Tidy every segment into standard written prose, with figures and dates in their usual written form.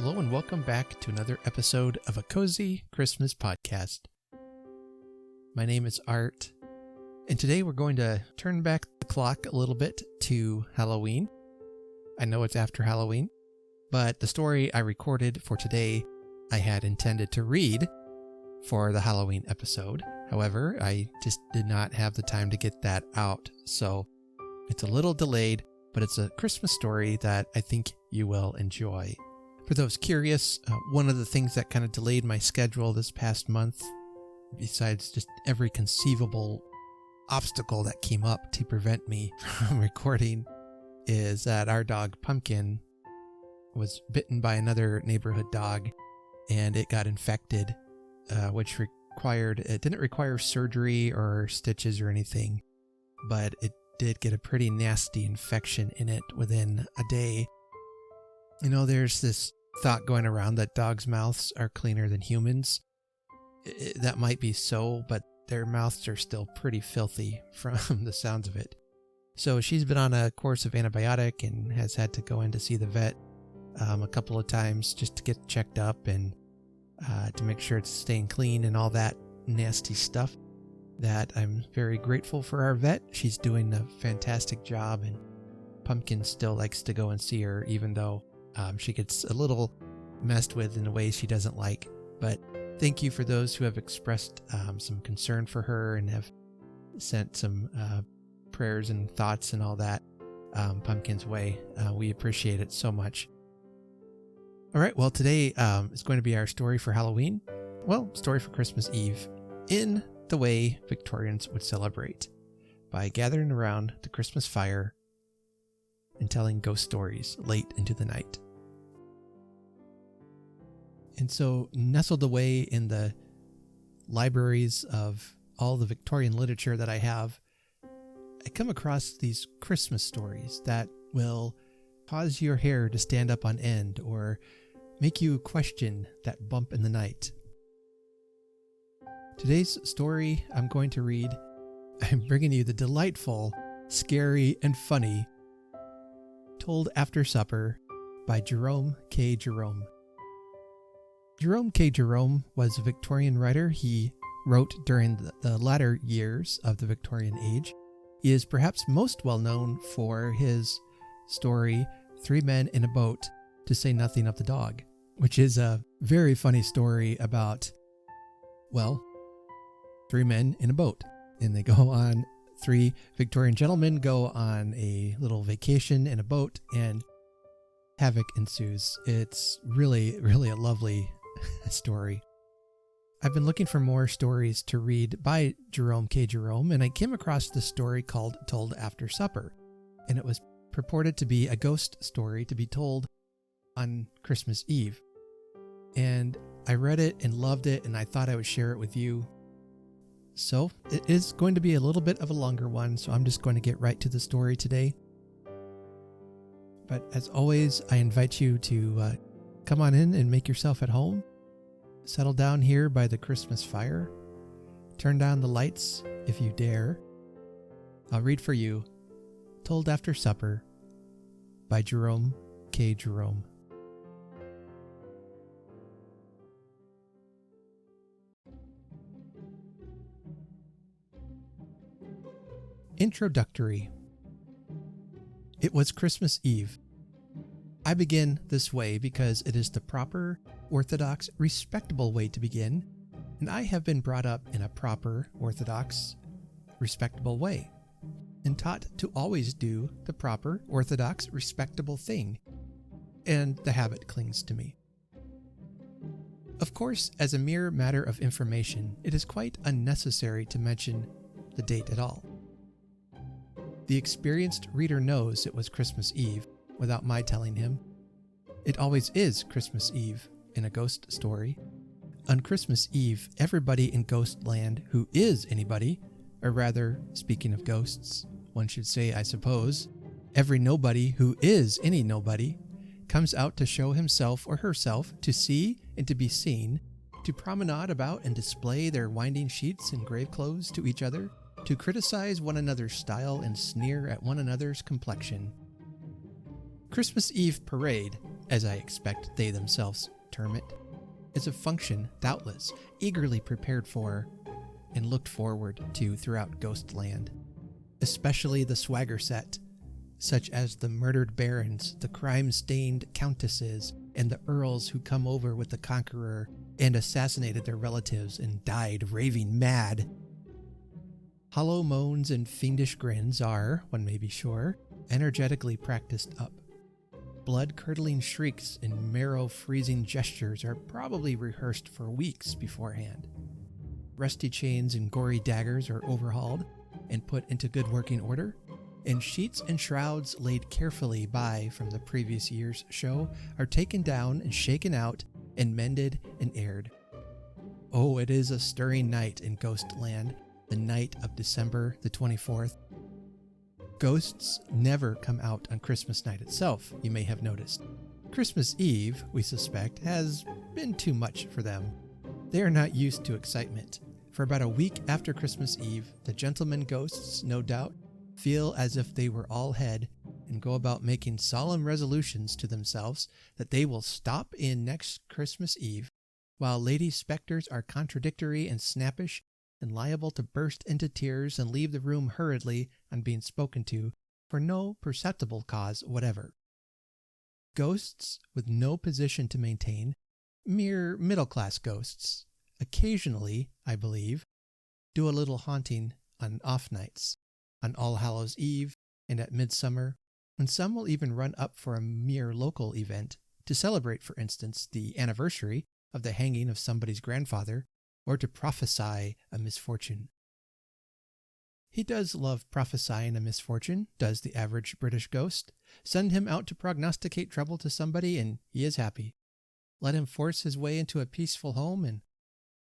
Hello and welcome back to another episode of a cozy Christmas podcast. My name is Art, and today we're going to turn back the clock a little bit to Halloween. I know it's after Halloween, but the story I recorded for today I had intended to read for the Halloween episode. However, I just did not have the time to get that out, so it's a little delayed, but it's a Christmas story that I think you will enjoy. For those curious, one of the things that kind of delayed my schedule this past month, besides just every conceivable obstacle that came up to prevent me from recording, is that our dog Pumpkin was bitten by another neighborhood dog and it got infected, which didn't require surgery or stitches or anything, but it did get a pretty nasty infection in it within a day. You know, there's this thought going around that dogs' mouths are cleaner than humans. That might be so, but their mouths are still pretty filthy from the sounds of it. So she's been on a course of antibiotic and has had to go in to see the vet a couple of times just to get checked up and to make sure it's staying clean and all that nasty stuff. That I'm very grateful for our vet. She's doing a fantastic job, and Pumpkin still likes to go and see her, even though she gets a little messed with in a way she doesn't like. But thank you for those who have expressed some concern for her and have sent some prayers and thoughts and all that Pumpkin's way. We appreciate it so much. All right, well, today is going to be our story for Halloween. Well, story for Christmas Eve in the way Victorians would celebrate, by gathering around the Christmas fire and telling ghost stories late into the night. And so, nestled away in the libraries of all the Victorian literature that I have, I come across these Christmas stories that will cause your hair to stand up on end or make you question that bump in the night. Today's story I'm going to read, I'm bringing you the delightful, scary, and funny Told After Supper by Jerome K. Jerome. Jerome K. Jerome was a Victorian writer. He wrote during the latter years of the Victorian Age. He is perhaps most well known for his story, Three Men in a Boat, to say nothing of the dog, which is a very funny story about, well, three men in a boat. And they go on, three Victorian gentlemen go on a little vacation in a boat, and havoc ensues. It's really, really a lovely story. I've been looking for more stories to read by Jerome K. Jerome, and I came across this story called Told After Supper. And it was purported to be a ghost story to be told on Christmas Eve. And I read it and loved it, and I thought I would share it with you. So it is going to be a little bit of a longer one, so I'm just going to get right to the story today. But as always, I invite you to come on in and make yourself at home. Settle down here by the Christmas fire. Turn down the lights if you dare. I'll read for you Told After Supper by Jerome K. Jerome. Introductory. It was Christmas Eve. I begin this way because it is the proper, orthodox, respectable way to begin, and I have been brought up in a proper, orthodox, respectable way, and taught to always do the proper, orthodox, respectable thing, and the habit clings to me. Of course, as a mere matter of information, it is quite unnecessary to mention the date at all. The experienced reader knows it was Christmas Eve without my telling him. It always is Christmas Eve in a ghost story. On Christmas Eve, everybody in Ghostland who is anybody, or rather, speaking of ghosts, one should say, I suppose, every nobody who is any nobody, comes out to show himself or herself, to see and to be seen, to promenade about and display their winding sheets and grave clothes to each other, to criticize one another's style and sneer at one another's complexion. Christmas Eve parade, as I expect they themselves term it, is a function, doubtless, eagerly prepared for and looked forward to throughout Ghostland, especially the swagger set, such as the murdered barons, the crime-stained countesses, and the earls who come over with the conqueror and assassinated their relatives and died raving mad. Hollow moans and fiendish grins are, one may be sure, energetically practiced up. Blood-curdling shrieks and marrow-freezing gestures are probably rehearsed for weeks beforehand. Rusty chains and gory daggers are overhauled and put into good working order, and sheets and shrouds laid carefully by from the previous year's show are taken down and shaken out and mended and aired. Oh, it is a stirring night in Ghostland, the night of December the 24th. Ghosts never come out on Christmas night itself, you may have noticed. Christmas Eve, we suspect, has been too much for them. They are not used to excitement. For about a week after Christmas Eve, the gentlemen ghosts, no doubt, feel as if they were all head and go about making solemn resolutions to themselves that they will stop in next Christmas Eve, while lady specters are contradictory and snappish and liable to burst into tears and leave the room hurriedly on being spoken to for no perceptible cause whatever. Ghosts with no position to maintain, mere middle-class ghosts, occasionally, I believe, do a little haunting on off nights, on All Hallows Eve and at Midsummer, and some will even run up for a mere local event to celebrate, for instance, the anniversary of the hanging of somebody's grandfather, or to prophesy a misfortune. He does love prophesying a misfortune, does the average British ghost. Send him out to prognosticate trouble to somebody and he is happy. Let him force his way into a peaceful home and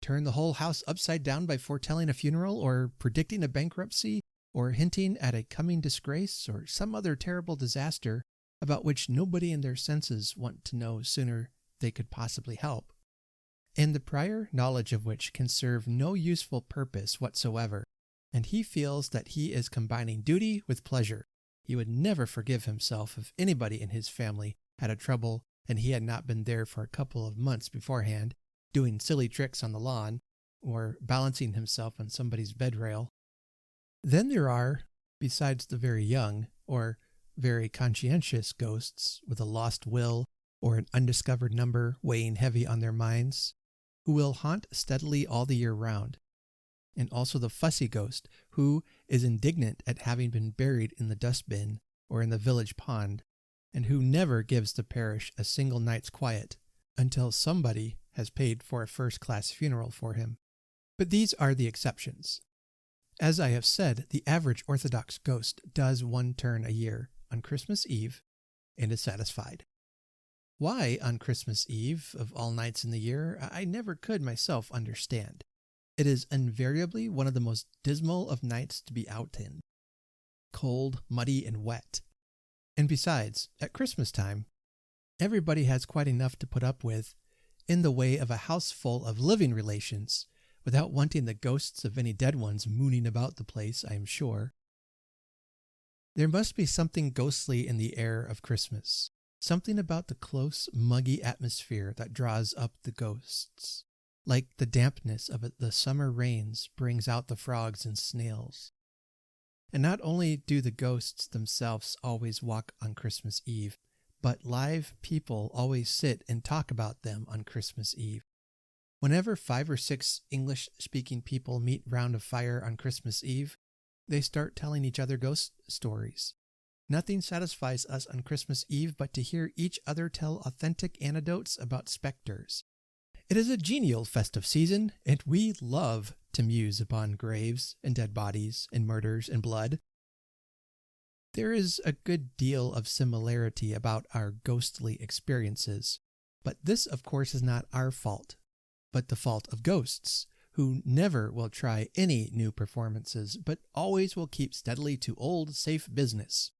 turn the whole house upside down by foretelling a funeral or predicting a bankruptcy or hinting at a coming disgrace or some other terrible disaster about which nobody in their senses want to know sooner they could possibly help, and the prior knowledge of which can serve no useful purpose whatsoever, and he feels that he is combining duty with pleasure. He would never forgive himself if anybody in his family had a trouble and he had not been there for a couple of months beforehand, doing silly tricks on the lawn, or balancing himself on somebody's bed rail. Then there are, besides the very young, or very conscientious ghosts with a lost will or an undiscovered number weighing heavy on their minds, who will haunt steadily all the year round, and also the fussy ghost, who is indignant at having been buried in the dustbin or in the village pond, and who never gives the parish a single night's quiet until somebody has paid for a first-class funeral for him. But these are the exceptions. As I have said, the average Orthodox ghost does one turn a year on Christmas Eve and is satisfied. Why on Christmas Eve, of all nights in the year, I never could myself understand. It is invariably one of the most dismal of nights to be out in. Cold, muddy, and wet. And besides, at Christmas time, everybody has quite enough to put up with in the way of a house full of living relations, without wanting the ghosts of any dead ones mooning about the place, I am sure. There must be something ghostly in the air of Christmas, something about the close, muggy atmosphere that draws up the ghosts, like the dampness of the summer rains brings out the frogs and snails. And not only do the ghosts themselves always walk on Christmas Eve, but live people always sit and talk about them on Christmas Eve. Whenever 5 or 6 English-speaking people meet round a fire on Christmas Eve, they start telling each other ghost stories. Nothing satisfies us on Christmas Eve but to hear each other tell authentic anecdotes about specters. It is a genial festive season, and we love to muse upon graves and dead bodies and murders and blood. There is a good deal of similarity about our ghostly experiences, but this, of course, is not our fault, but the fault of ghosts, who never will try any new performances, but always will keep steadily to old, safe business.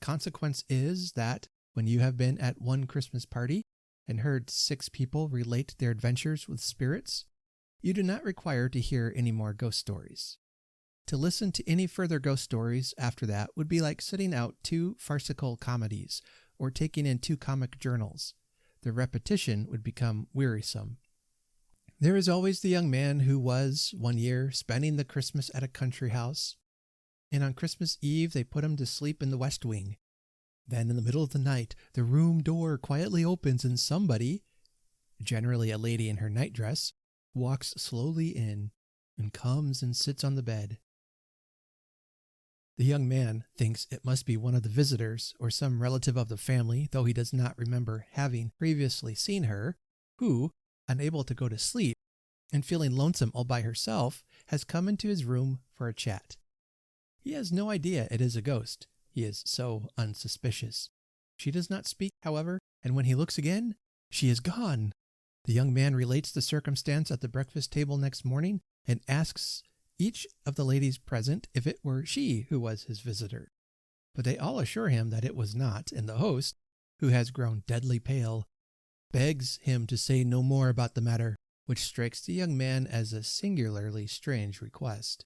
Consequence is that when you have been at one Christmas party and heard 6 people relate their adventures with spirits, you do not require to hear any more ghost stories. To listen to any further ghost stories after that would be like sitting out 2 farcical comedies, or taking in 2 comic journals. The repetition would become wearisome. There is always the young man who was, one year, spending the Christmas at a country house, and on Christmas Eve they put him to sleep in the west wing. Then in the middle of the night, the room door quietly opens and somebody, generally a lady in her nightdress, walks slowly in and comes and sits on the bed. The young man thinks it must be one of the visitors or some relative of the family, though he does not remember having previously seen her, who, unable to go to sleep and feeling lonesome all by herself, has come into his room for a chat. He has no idea it is a ghost. He is so unsuspicious. She does not speak, however, and when he looks again, she is gone. The young man relates the circumstance at the breakfast table next morning and asks each of the ladies present if it were she who was his visitor. But they all assure him that it was not, and the host, who has grown deadly pale, begs him to say no more about the matter, which strikes the young man as a singularly strange request.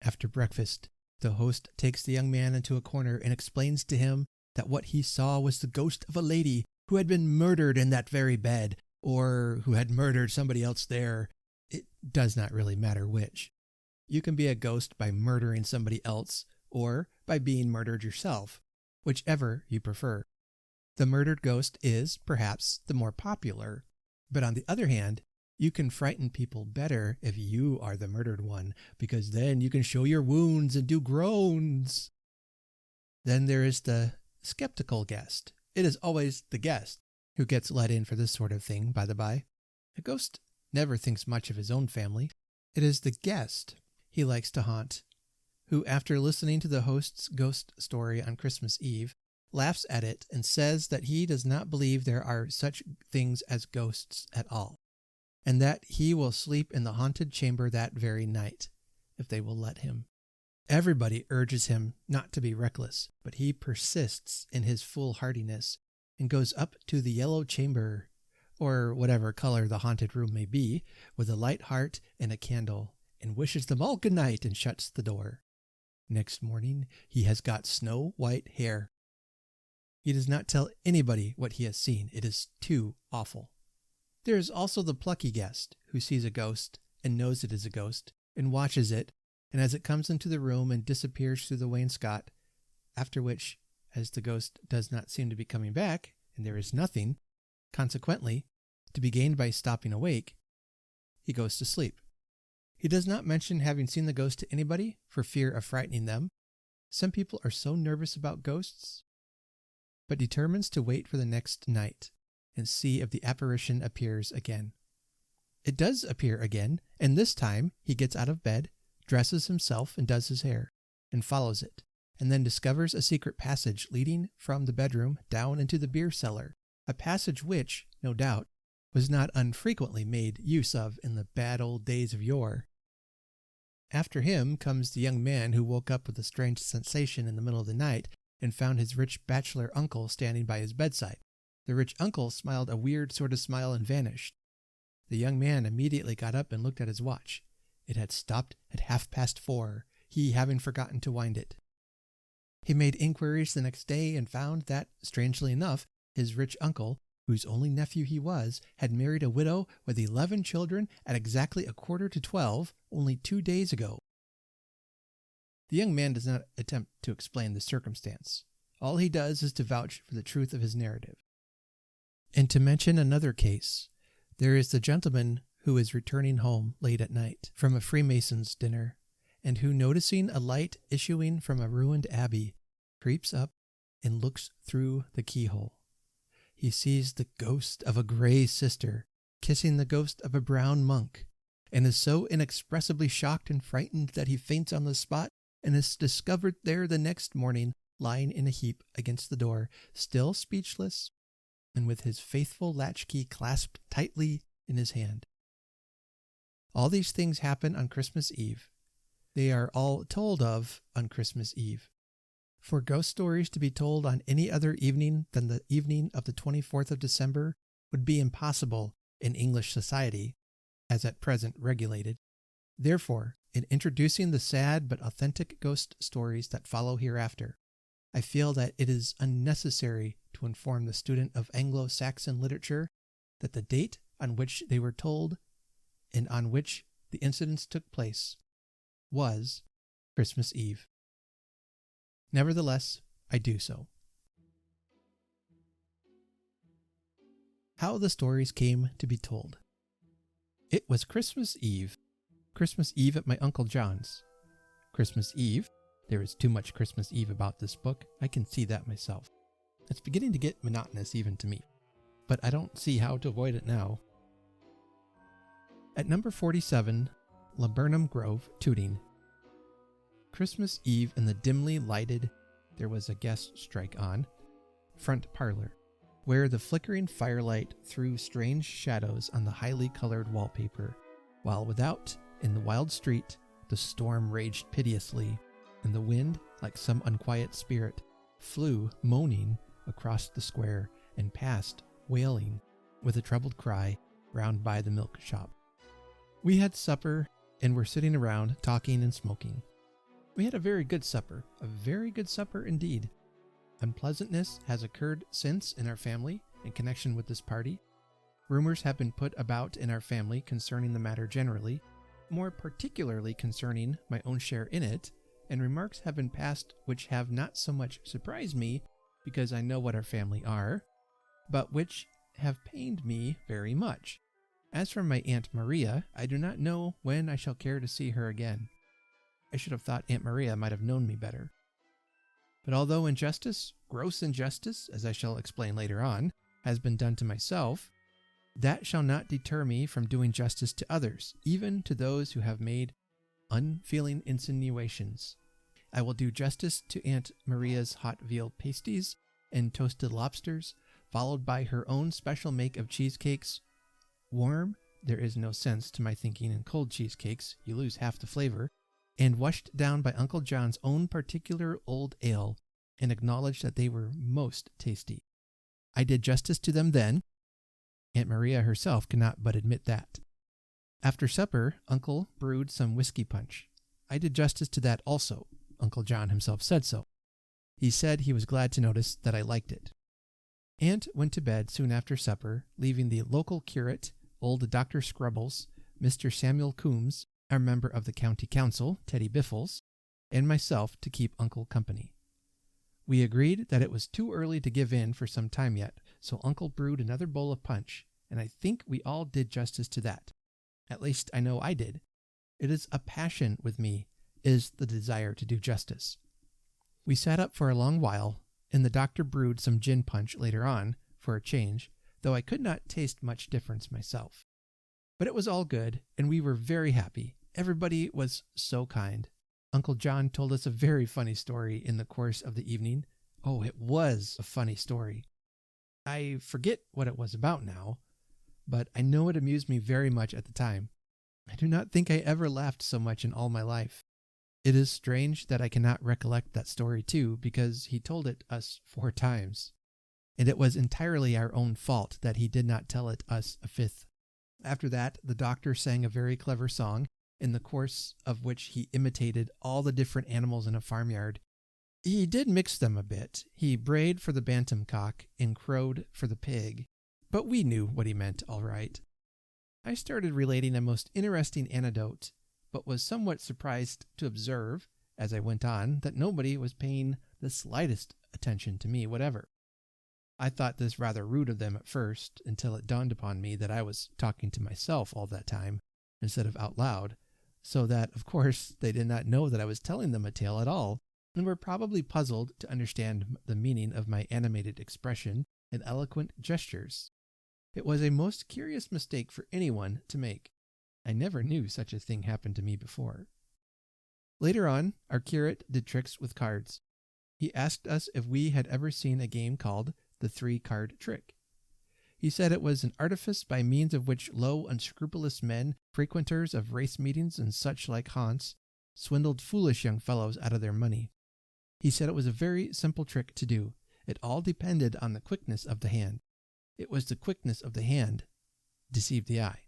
After breakfast, the host takes the young man into a corner and explains to him that what he saw was the ghost of a lady who had been murdered in that very bed, or who had murdered somebody else there. It does not really matter which. You can be a ghost by murdering somebody else, or by being murdered yourself, whichever you prefer. The murdered ghost is, perhaps, the more popular, but on the other hand, you can frighten people better if you are the murdered one, because then you can show your wounds and do groans. Then there is the skeptical guest. It is always the guest who gets let in for this sort of thing, by the by. A ghost never thinks much of his own family. It is the guest he likes to haunt, who, after listening to the host's ghost story on Christmas Eve, laughs at it and says that he does not believe there are such things as ghosts at all, and that he will sleep in the haunted chamber that very night, if they will let him. Everybody urges him not to be reckless, but he persists in his foolhardiness and goes up to the yellow chamber, or whatever color the haunted room may be, with a light heart and a candle, and wishes them all good night and shuts the door. Next morning he has got snow-white hair. He does not tell anybody what he has seen. It is too awful. There is also the plucky guest who sees a ghost and knows it is a ghost and watches it, and as it comes into the room and disappears through the wainscot, after which, as the ghost does not seem to be coming back, and there is nothing, consequently, to be gained by stopping awake, he goes to sleep. He does not mention having seen the ghost to anybody for fear of frightening them. Some people are so nervous about ghosts, but determines to wait for the next night and see if the apparition appears again. It does appear again, and this time he gets out of bed, dresses himself and does his hair, and follows it, and then discovers a secret passage leading from the bedroom down into the beer cellar, a passage which, no doubt, was not unfrequently made use of in the bad old days of yore. After him comes the young man who woke up with a strange sensation in the middle of the night and found his rich bachelor uncle standing by his bedside. The rich uncle smiled a weird sort of smile and vanished. The young man immediately got up and looked at his watch. It had stopped at 4:30, he having forgotten to wind it. He made inquiries the next day and found that, strangely enough, his rich uncle, whose only nephew he was, had married a widow with 11 children at exactly 11:45, only 2 days ago. The young man does not attempt to explain the circumstance. All he does is to vouch for the truth of his narrative. And to mention another case, there is the gentleman who is returning home late at night from a Freemason's dinner, and who, noticing a light issuing from a ruined abbey, creeps up and looks through the keyhole. He sees the ghost of a gray sister kissing the ghost of a brown monk, and is so inexpressibly shocked and frightened that he faints on the spot and is discovered there the next morning, lying in a heap against the door, still speechless, and with his faithful latchkey clasped tightly in his hand. All these things happen on Christmas Eve. They are all told of on Christmas Eve. For ghost stories to be told on any other evening than the evening of the 24th of December would be impossible in English society, as at present regulated. Therefore, in introducing the sad but authentic ghost stories that follow hereafter, I feel that it is unnecessary to inform the student of Anglo-Saxon literature that the date on which they were told and on which the incidents took place was Christmas Eve. Nevertheless, I do so. How the stories came to be told. It was Christmas Eve. Christmas Eve at my Uncle John's. Christmas Eve. There is too much Christmas Eve about this book. I can see that myself. It's beginning to get monotonous even to me, but I don't see how to avoid it now. At number 47, Laburnum Grove, Tooting. Christmas Eve in the dimly lighted, there was a guest strike on, front parlor, where the flickering firelight threw strange shadows on the highly colored wallpaper, while without, in the wild street, the storm raged piteously, and the wind, like some unquiet spirit, flew moaning across the square and passed, wailing, with a troubled cry, round by the milk shop. We had supper, and were sitting around, talking and smoking. We had a very good supper indeed. Unpleasantness has occurred since in our family in connection with this party. Rumors have been put about in our family concerning the matter generally, more particularly concerning my own share in it, and remarks have been passed which have not so much surprised me, because I know what our family are, but which have pained me very much. As for my Aunt Maria, I do not know when I shall care to see her again. I should have thought Aunt Maria might have known me better. But although injustice, gross injustice, as I shall explain later on, has been done to myself, that shall not deter me from doing justice to others, even to those who have made unfeeling insinuations. I will do justice to Aunt Maria's hot veal pasties and toasted lobsters, followed by her own special make of cheesecakes. Warm, there is no sense to my thinking in cold cheesecakes, you lose half the flavor, and washed down by Uncle John's own particular old ale, and acknowledged that they were most tasty. I did justice to them then. Aunt Maria herself cannot but admit that. After supper, Uncle brewed some whiskey punch. I did justice to that also. Uncle John himself said so. He said he was glad to notice that I liked it. Aunt went to bed soon after supper, leaving the local curate, old Dr. Scrubbles, Mr. Samuel Coombe, our member of the county council, Teddy Biffles, and myself to keep Uncle company. We agreed that it was too early to give in for some time yet, so Uncle brewed another bowl of punch, and I think we all did justice to that. At least I know I did. It is a passion with me, is the desire to do justice. We sat up for a long while, and the doctor brewed some gin punch later on, for a change, though I could not taste much difference myself. But it was all good, and we were very happy. Everybody was so kind. Uncle John told us a very funny story in the course of the evening. Oh, it was a funny story. I forget what it was about now, but I know it amused me very much at the time. I do not think I ever laughed so much in all my life. It is strange that I cannot recollect that story too, because he told it us 4 times, and it was entirely our own fault that he did not tell it us a 5th. After that, the doctor sang a very clever song, in the course of which he imitated all the different animals in a farmyard. He did mix them a bit. He brayed for the bantam cock and crowed for the pig, but we knew what he meant all right. I started relating a most interesting anecdote, but was somewhat surprised to observe, as I went on, that nobody was paying the slightest attention to me whatever. I thought this rather rude of them at first, until it dawned upon me that I was talking to myself all that time, instead of out loud, so that, of course, they did not know that I was telling them a tale at all, and were probably puzzled to understand the meaning of my animated expression and eloquent gestures. It was a most curious mistake for anyone to make. I never knew such a thing happened to me before. Later on, our curate did tricks with cards. He asked us if we had ever seen a game called the 3-card trick. He said it was an artifice by means of which low, unscrupulous men, frequenters of race meetings and such like haunts, swindled foolish young fellows out of their money. He said it was a very simple trick to do. It all depended on the quickness of the hand. It was the quickness of the hand deceived the eye.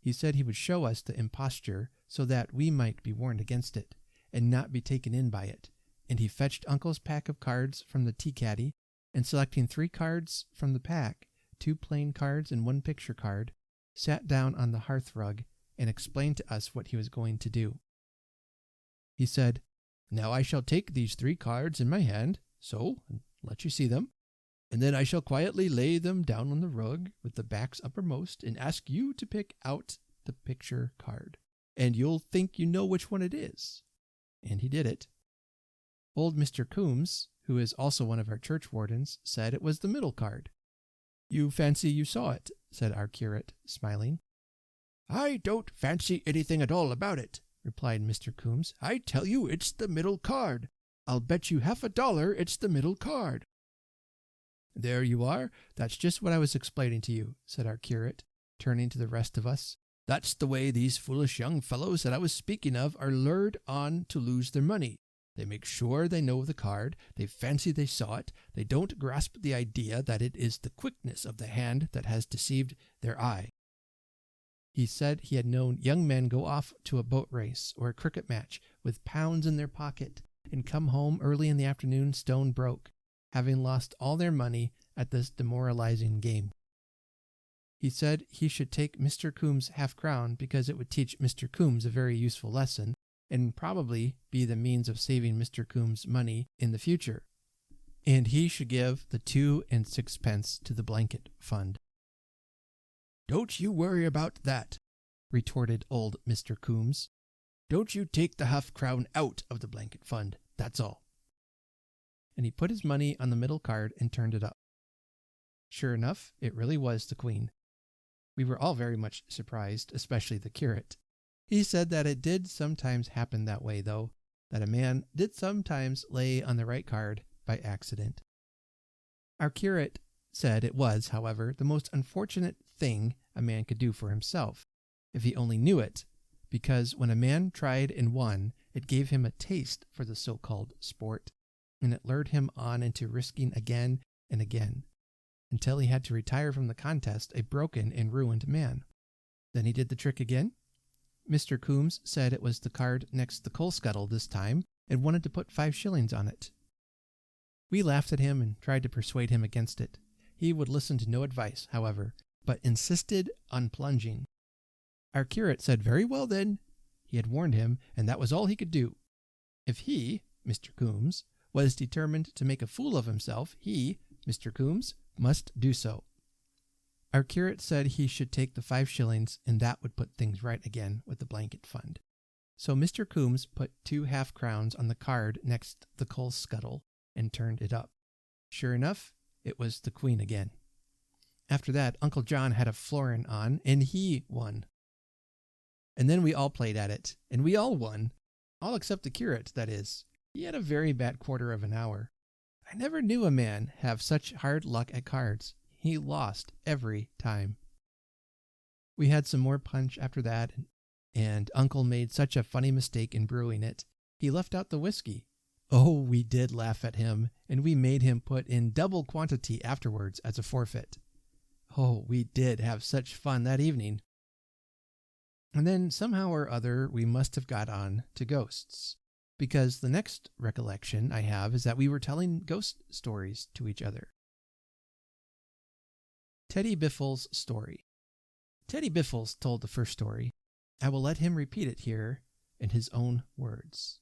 He said he would show us the imposture so that we might be warned against it, and not be taken in by it, and he fetched Uncle's pack of cards from the tea caddy, and selecting 3 cards from the pack, 2 plain cards and 1 picture card, sat down on the hearth rug and explained to us what he was going to do. He said, "Now I shall take these 3 cards in my hand, so, and let you see them, and then I shall quietly lay them down on the rug with the backs uppermost and ask you to pick out the picture card, and you'll think you know which one it is." And he did it. Old Mr. Coombe, who is also one of our church wardens, said it was the middle card. "You fancy you saw it," said our curate, smiling. "I don't fancy anything at all about it," replied Mr. Coombe. "I tell you it's the middle card. I'll bet you $50 it's the middle card." "There you are. That's just what I was explaining to you," said our curate, turning to the rest of us. "That's the way these foolish young fellows that I was speaking of are lured on to lose their money. They make sure they know the card, they fancy they saw it, they don't grasp the idea that it is the quickness of the hand that has deceived their eye." He said he had known young men go off to a boat race or a cricket match with pounds in their pocket and come home early in the afternoon stone broke, having lost all their money at this demoralizing game. He said he should take Mr. Coombe's half-crown because it would teach Mr. Coombe a very useful lesson and probably be the means of saving Mr. Coombe's money in the future. And he should give the 2 and 6 pence to the blanket fund. "Don't you worry about that," retorted old Mr. Coombe. "Don't you take the half-crown out of the blanket fund, that's all." And he put his money on the middle card and turned it up. Sure enough, it really was the Queen. We were all very much surprised, especially the curate. He said that it did sometimes happen that way, though, that a man did sometimes lay on the right card by accident. Our curate said it was, however, the most unfortunate thing a man could do for himself, if he only knew it, because when a man tried and won, it gave him a taste for the so-called sport, and it lured him on into risking again and again, until he had to retire from the contest a broken and ruined man. Then he did the trick again. Mr. Coombe said it was the card next the coal scuttle this time and wanted to put 5 shillings on it. We laughed at him and tried to persuade him against it. He would listen to no advice, however, but insisted on plunging. Our curate said very well then, he had warned him, and that was all he could do. If he, Mr. Coombe, was determined to make a fool of himself, he, Mr. Coombe, must do so. Our curate said he should take the 5 shillings, and that would put things right again with the blanket fund. So Mr. Coombe put 2 half-crowns on the card next the coal scuttle and turned it up. Sure enough, it was the Queen again. After that, Uncle John had a florin on, and he won. And then we all played at it, and we all won. All except the curate, that is. He had a very bad quarter of an hour. I never knew a man have such hard luck at cards. He lost every time. We had some more punch after that, and Uncle made such a funny mistake in brewing it. He left out the whiskey. Oh, we did laugh at him, and we made him put in double quantity afterwards as a forfeit. Oh, we did have such fun that evening. And then somehow or other we must have got on to ghosts, because the next recollection I have is that we were telling ghost stories to each other. Teddy Biffle's story. Teddy Biffle told the first story. I will let him repeat it here in his own words.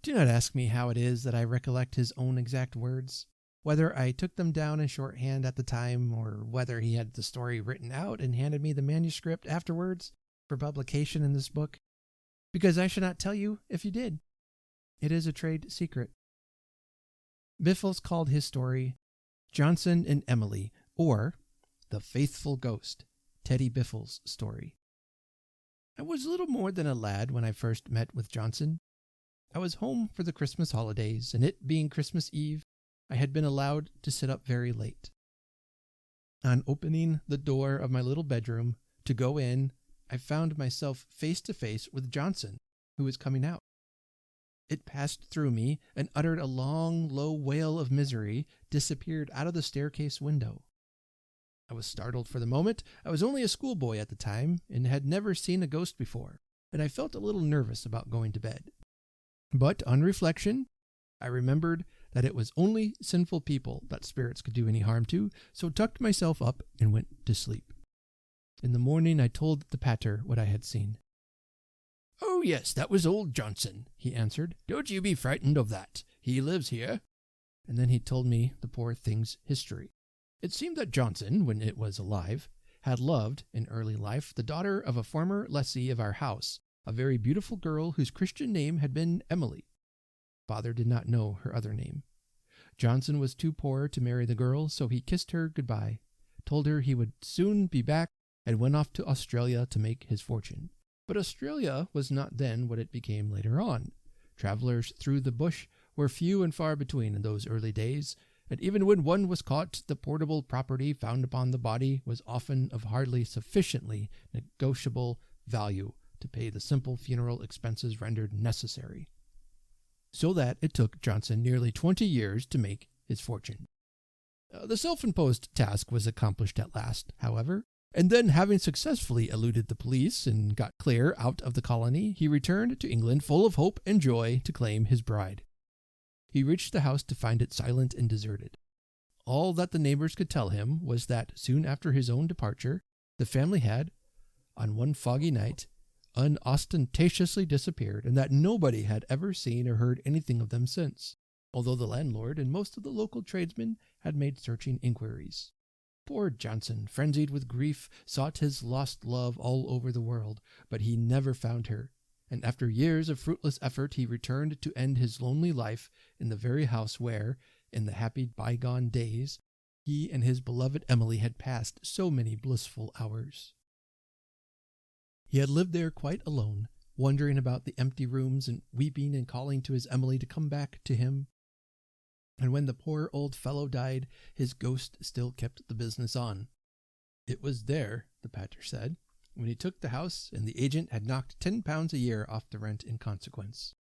Do not ask me how it is that I recollect his own exact words, whether I took them down in shorthand at the time, or whether he had the story written out and handed me the manuscript afterwards for publication in this book, because I should not tell you if he did. It is a trade secret. Biffle called his story Johnson and Emily, or The Faithful Ghost, Teddy Biffle's Story. I was little more than a lad when I first met with Johnson. I was home for the Christmas holidays, and it being Christmas Eve, I had been allowed to sit up very late. On opening the door of my little bedroom to go in, I found myself face to face with Johnson, who was coming out. It passed through me and uttered a long, low wail of misery, disappeared out of the staircase window. I was startled for the moment. I was only a schoolboy at the time and had never seen a ghost before, and I felt a little nervous about going to bed. But on reflection, I remembered that it was only sinful people that spirits could do any harm to, so tucked myself up and went to sleep. In the morning I told the pater what I had seen. "Oh, yes, that was old Johnson," he answered. "Don't you be frightened of that. He lives here." And then he told me the poor thing's history. It seemed that Johnson, when it was alive, had loved, in early life, the daughter of a former lessee of our house, a very beautiful girl whose Christian name had been Emily. Father did not know her other name. Johnson was too poor to marry the girl, so he kissed her goodbye, told her he would soon be back, and went off to Australia to make his fortune. But Australia was not then what it became later on. Travelers through the bush were few and far between in those early days, and even when one was caught, the portable property found upon the body was often of hardly sufficiently negotiable value to pay the simple funeral expenses rendered necessary. So that it took Johnson nearly 20 years to make his fortune. The self-imposed task was accomplished at last, however, and then, having successfully eluded the police and got clear out of the colony, he returned to England full of hope and joy to claim his bride. He reached the house to find it silent and deserted. All that the neighbors could tell him was that soon after his own departure, the family had, on one foggy night, unostentatiously disappeared, and that nobody had ever seen or heard anything of them since, although the landlord and most of the local tradesmen had made searching inquiries. Poor Johnson, frenzied with grief, sought his lost love all over the world, but he never found her, and after years of fruitless effort he returned to end his lonely life in the very house where, in the happy bygone days, he and his beloved Emily had passed so many blissful hours. He had lived there quite alone, wandering about the empty rooms and weeping and calling to his Emily to come back to him. And when the poor old fellow died, his ghost still kept the business on. It was there, the pater said, when he took the house, and the agent had knocked £10 a year off the rent in consequence.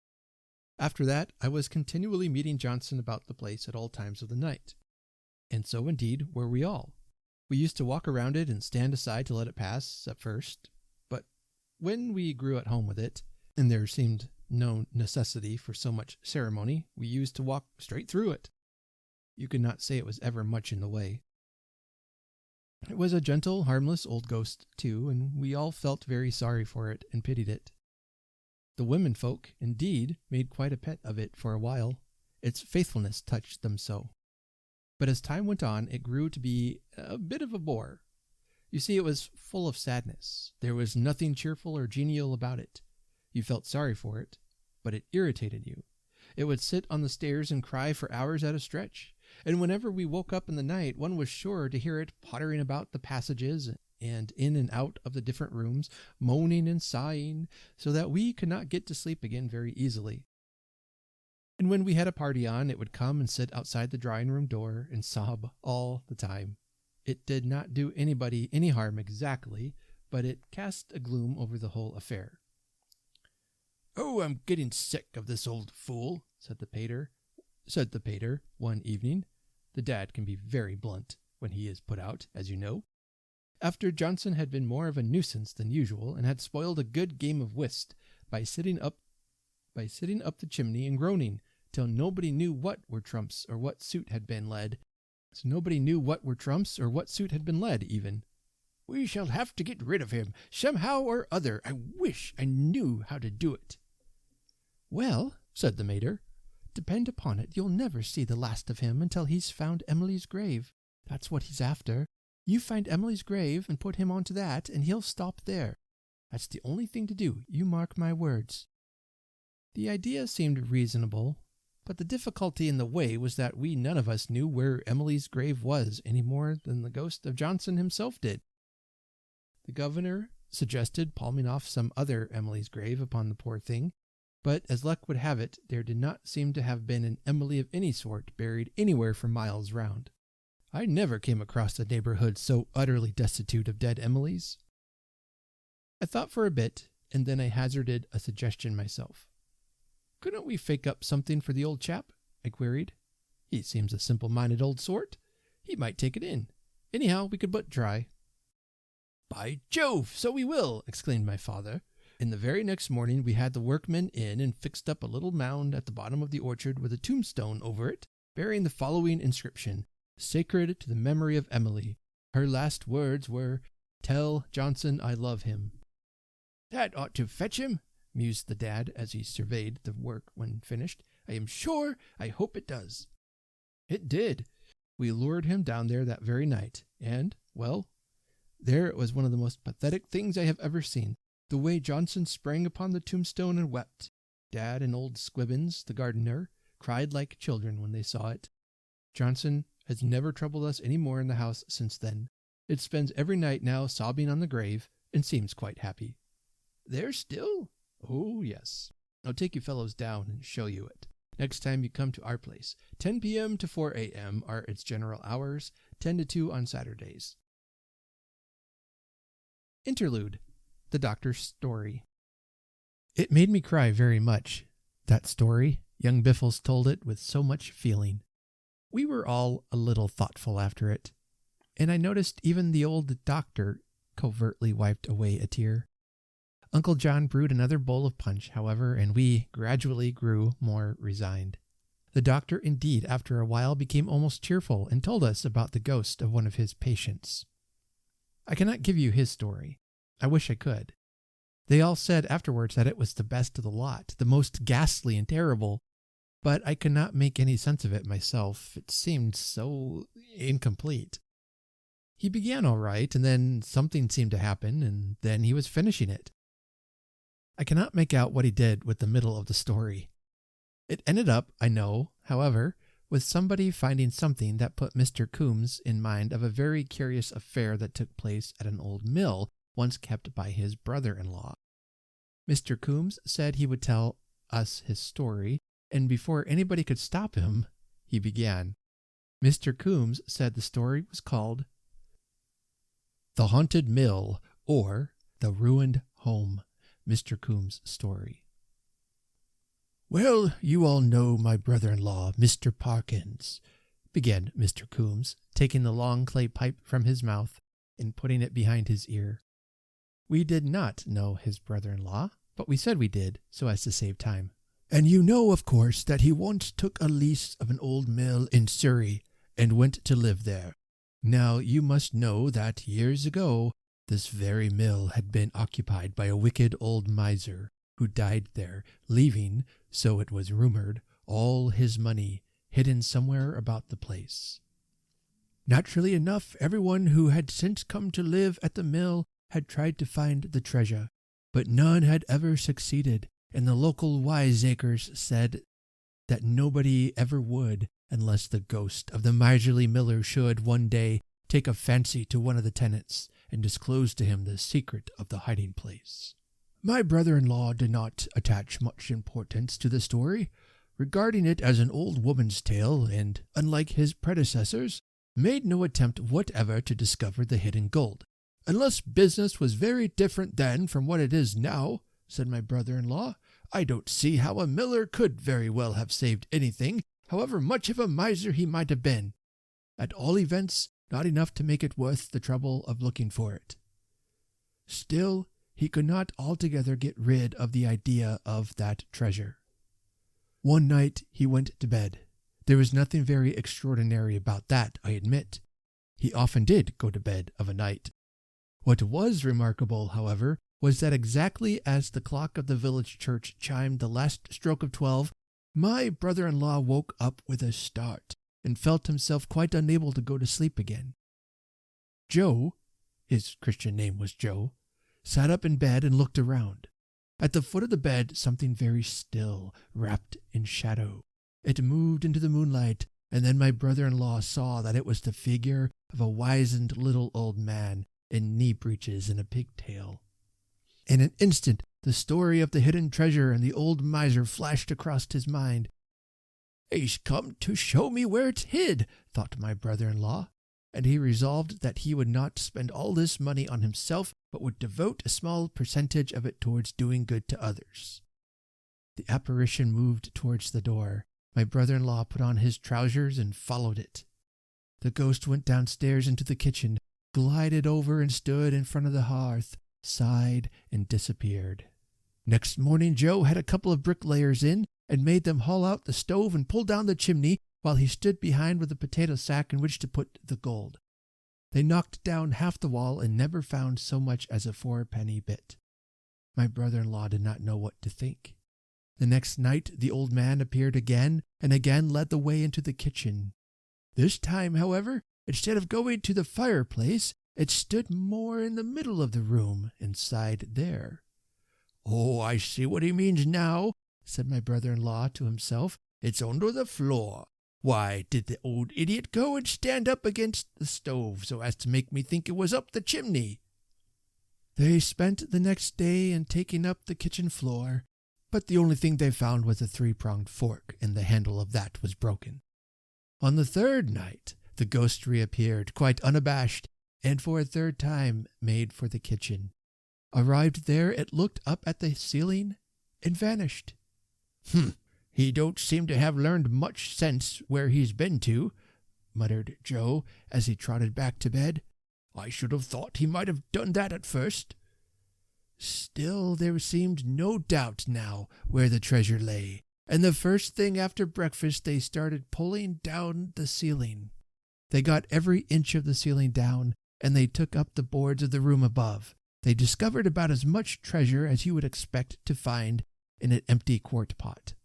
After that, I was continually meeting Johnson about the place at all times of the night. And so indeed were we all. We used to walk around it and stand aside to let it pass at first, but when we grew at home with it, and there seemed no necessity for so much ceremony, we used to walk straight through it. You could not say it was ever much in the way. It was a gentle, harmless old ghost, too, and we all felt very sorry for it and pitied it. The women folk, indeed, made quite a pet of it for a while. Its faithfulness touched them so. But as time went on, it grew to be a bit of a bore. You see, it was full of sadness. There was nothing cheerful or genial about it. You felt sorry for it, but it irritated you. It would sit on the stairs and cry for hours at a stretch, and whenever we woke up in the night, one was sure to hear it pottering about the passages and in and out of the different rooms, moaning and sighing, so that we could not get to sleep again very easily. And when we had a party on, it would come and sit outside the drawing-room door and sob all the time. It did not do anybody any harm exactly, but it cast a gloom over the whole affair. "Oh, I'm getting sick of this old fool," said the pater one evening. The dad can be very blunt when he is put out, as you know. After Johnson had been more of a nuisance than usual, and had spoiled a good game of whist by sitting up the chimney and groaning, till nobody knew what were trumps or what suit had been led. Even. "We shall have to get rid of him, somehow or other. I wish I knew how to do it." "Well," said the mater, "depend upon it, you'll never see the last of him until he's found Emily's grave. That's what he's after. You find Emily's grave and put him onto that, and he'll stop there. That's the only thing to do, you mark my words." The idea seemed reasonable, but the difficulty in the way was that we none of us knew where Emily's grave was any more than the ghost of Johnson himself did. The governor suggested palming off some other Emily's grave upon the poor thing, but as luck would have it, there did not seem to have been an Emily of any sort buried anywhere for miles round. I never came across a neighborhood so utterly destitute of dead Emilys. I thought for a bit, and then I hazarded a suggestion myself. "Couldn't we fake up something for the old chap?" I queried. "He seems a simple-minded old sort. He might take it in. Anyhow, we could but try." "By Jove, so we will!" exclaimed my father. And the very next morning we had the workmen in and fixed up a little mound at the bottom of the orchard with a tombstone over it, bearing the following inscription: Sacred to the memory of Emily. Her last words were, "Tell Johnson I love him." "That ought to fetch him," mused the dad as he surveyed the work when finished. "I am sure I hope it does." It did. We lured him down there that very night, and, well, there it was one of the most pathetic things I have ever seen. The way Johnson sprang upon the tombstone and wept. Dad and old Squibbins, the gardener, cried like children when they saw it. Johnson has never troubled us any more in the house since then. It spends every night now sobbing on the grave and seems quite happy. There still? Oh, yes. I'll take you fellows down and show you it. Next time you come to our place. 10 p.m. to 4 a.m. are its general hours, 10 to 2 on Saturdays. Interlude, the doctor's story. It made me cry very much, that story. Young Biffles told it with so much feeling. We were all a little thoughtful after it, and I noticed even the old doctor covertly wiped away a tear. Uncle John brewed another bowl of punch, however, and we gradually grew more resigned. The doctor, indeed, after a while became almost cheerful and told us about the ghost of one of his patients. I cannot give you his story. I wish I could. They all said afterwards that it was the best of the lot, the most ghastly and terrible, but I could not make any sense of it myself. It seemed so incomplete. He began all right, and then something seemed to happen, and then he was finishing it. I cannot make out what he did with the middle of the story. It ended up, I know, however, with somebody finding something that put Mr. Coombe in mind of a very curious affair that took place at an old mill once kept by his brother-in-law. Mr. Coombe said he would tell us his story, and before anybody could stop him, he began. Mr. Coombe said the story was called The Haunted Mill, or The Ruined Home. Mr. Coombe's story. "Well, you all know my brother-in-law, Mr. Parkins," began Mr. Coombe, taking the long clay pipe from his mouth and putting it behind his ear. We did not know his brother-in-law, but we said we did, so as to save time. "And you know, of course, that he once took a lease of an old mill in Surrey and went to live there. Now, you must know that years ago, this very mill had been occupied by a wicked old miser who died there, leaving, so it was rumored, all his money hidden somewhere about the place. Naturally enough, everyone who had since come to live at the mill had tried to find the treasure, but none had ever succeeded, and the local wiseacres said that nobody ever would unless the ghost of the miserly miller should one day take a fancy to one of the tenants and disclose to him the secret of the hiding place. My brother-in-law did not attach much importance to the story, regarding it as an old woman's tale, and, unlike his predecessors, made no attempt whatever to discover the hidden gold. Unless business was very different then from what it is now, said my brother-in-law, I don't see how a miller could very well have saved anything, however much of a miser he might have been. At all events, not enough to make it worth the trouble of looking for it. Still, he could not altogether get rid of the idea of that treasure. One night he went to bed. There was nothing very extraordinary about that, I admit. He often did go to bed of a night. What was remarkable, however, was that exactly as the clock of the village church chimed the last stroke of 12, my brother-in-law woke up with a start, and felt himself quite unable to go to sleep again. Joe, his Christian name was Joe, sat up in bed and looked around. At the foot of the bed something very still, wrapped in shadow. It moved into the moonlight, and then my brother-in-law saw that it was the figure of a wizened little old man in knee breeches and a pigtail. In an instant the story of the hidden treasure and the old miser flashed across his mind. He's come to show me where it's hid, thought my brother-in-law, and he resolved that he would not spend all this money on himself, but would devote a small percentage of it towards doing good to others. The apparition moved towards the door. My brother-in-law put on his trousers and followed it. The ghost went downstairs into the kitchen, glided over and stood in front of the hearth, sighed, and disappeared. Next morning Joe had a couple of bricklayers in and made them haul out the stove and pull down the chimney while he stood behind with a potato sack in which to put the gold. They knocked down half the wall and never found so much as a 4-penny bit. My brother-in-law did not know what to think. The next night the old man appeared again and again led the way into the kitchen. This time, however, instead of going to the fireplace, it stood more in the middle of the room, inside there. "Oh, I see what he means now," said my brother-in-law to himself. "It's under the floor. Why did the old idiot go and stand up against the stove so as to make me think it was up the chimney?" They spent the next day in taking up the kitchen floor, but the only thing they found was a 3-pronged fork, and the handle of that was broken. On the third night, the ghost reappeared, quite unabashed, and for a third time made for the kitchen. Arrived there, it looked up at the ceiling and vanished. He don't seem to have learned much sense where he's been to," muttered Joe as he trotted back to bed. "I should have thought he might have done that at first." Still, there seemed no doubt now where the treasure lay, and the first thing after breakfast they started pulling down the ceiling. They got every inch of the ceiling down, and they took up the boards of the room above. They discovered about as much treasure as you would expect to find in an empty quart pot.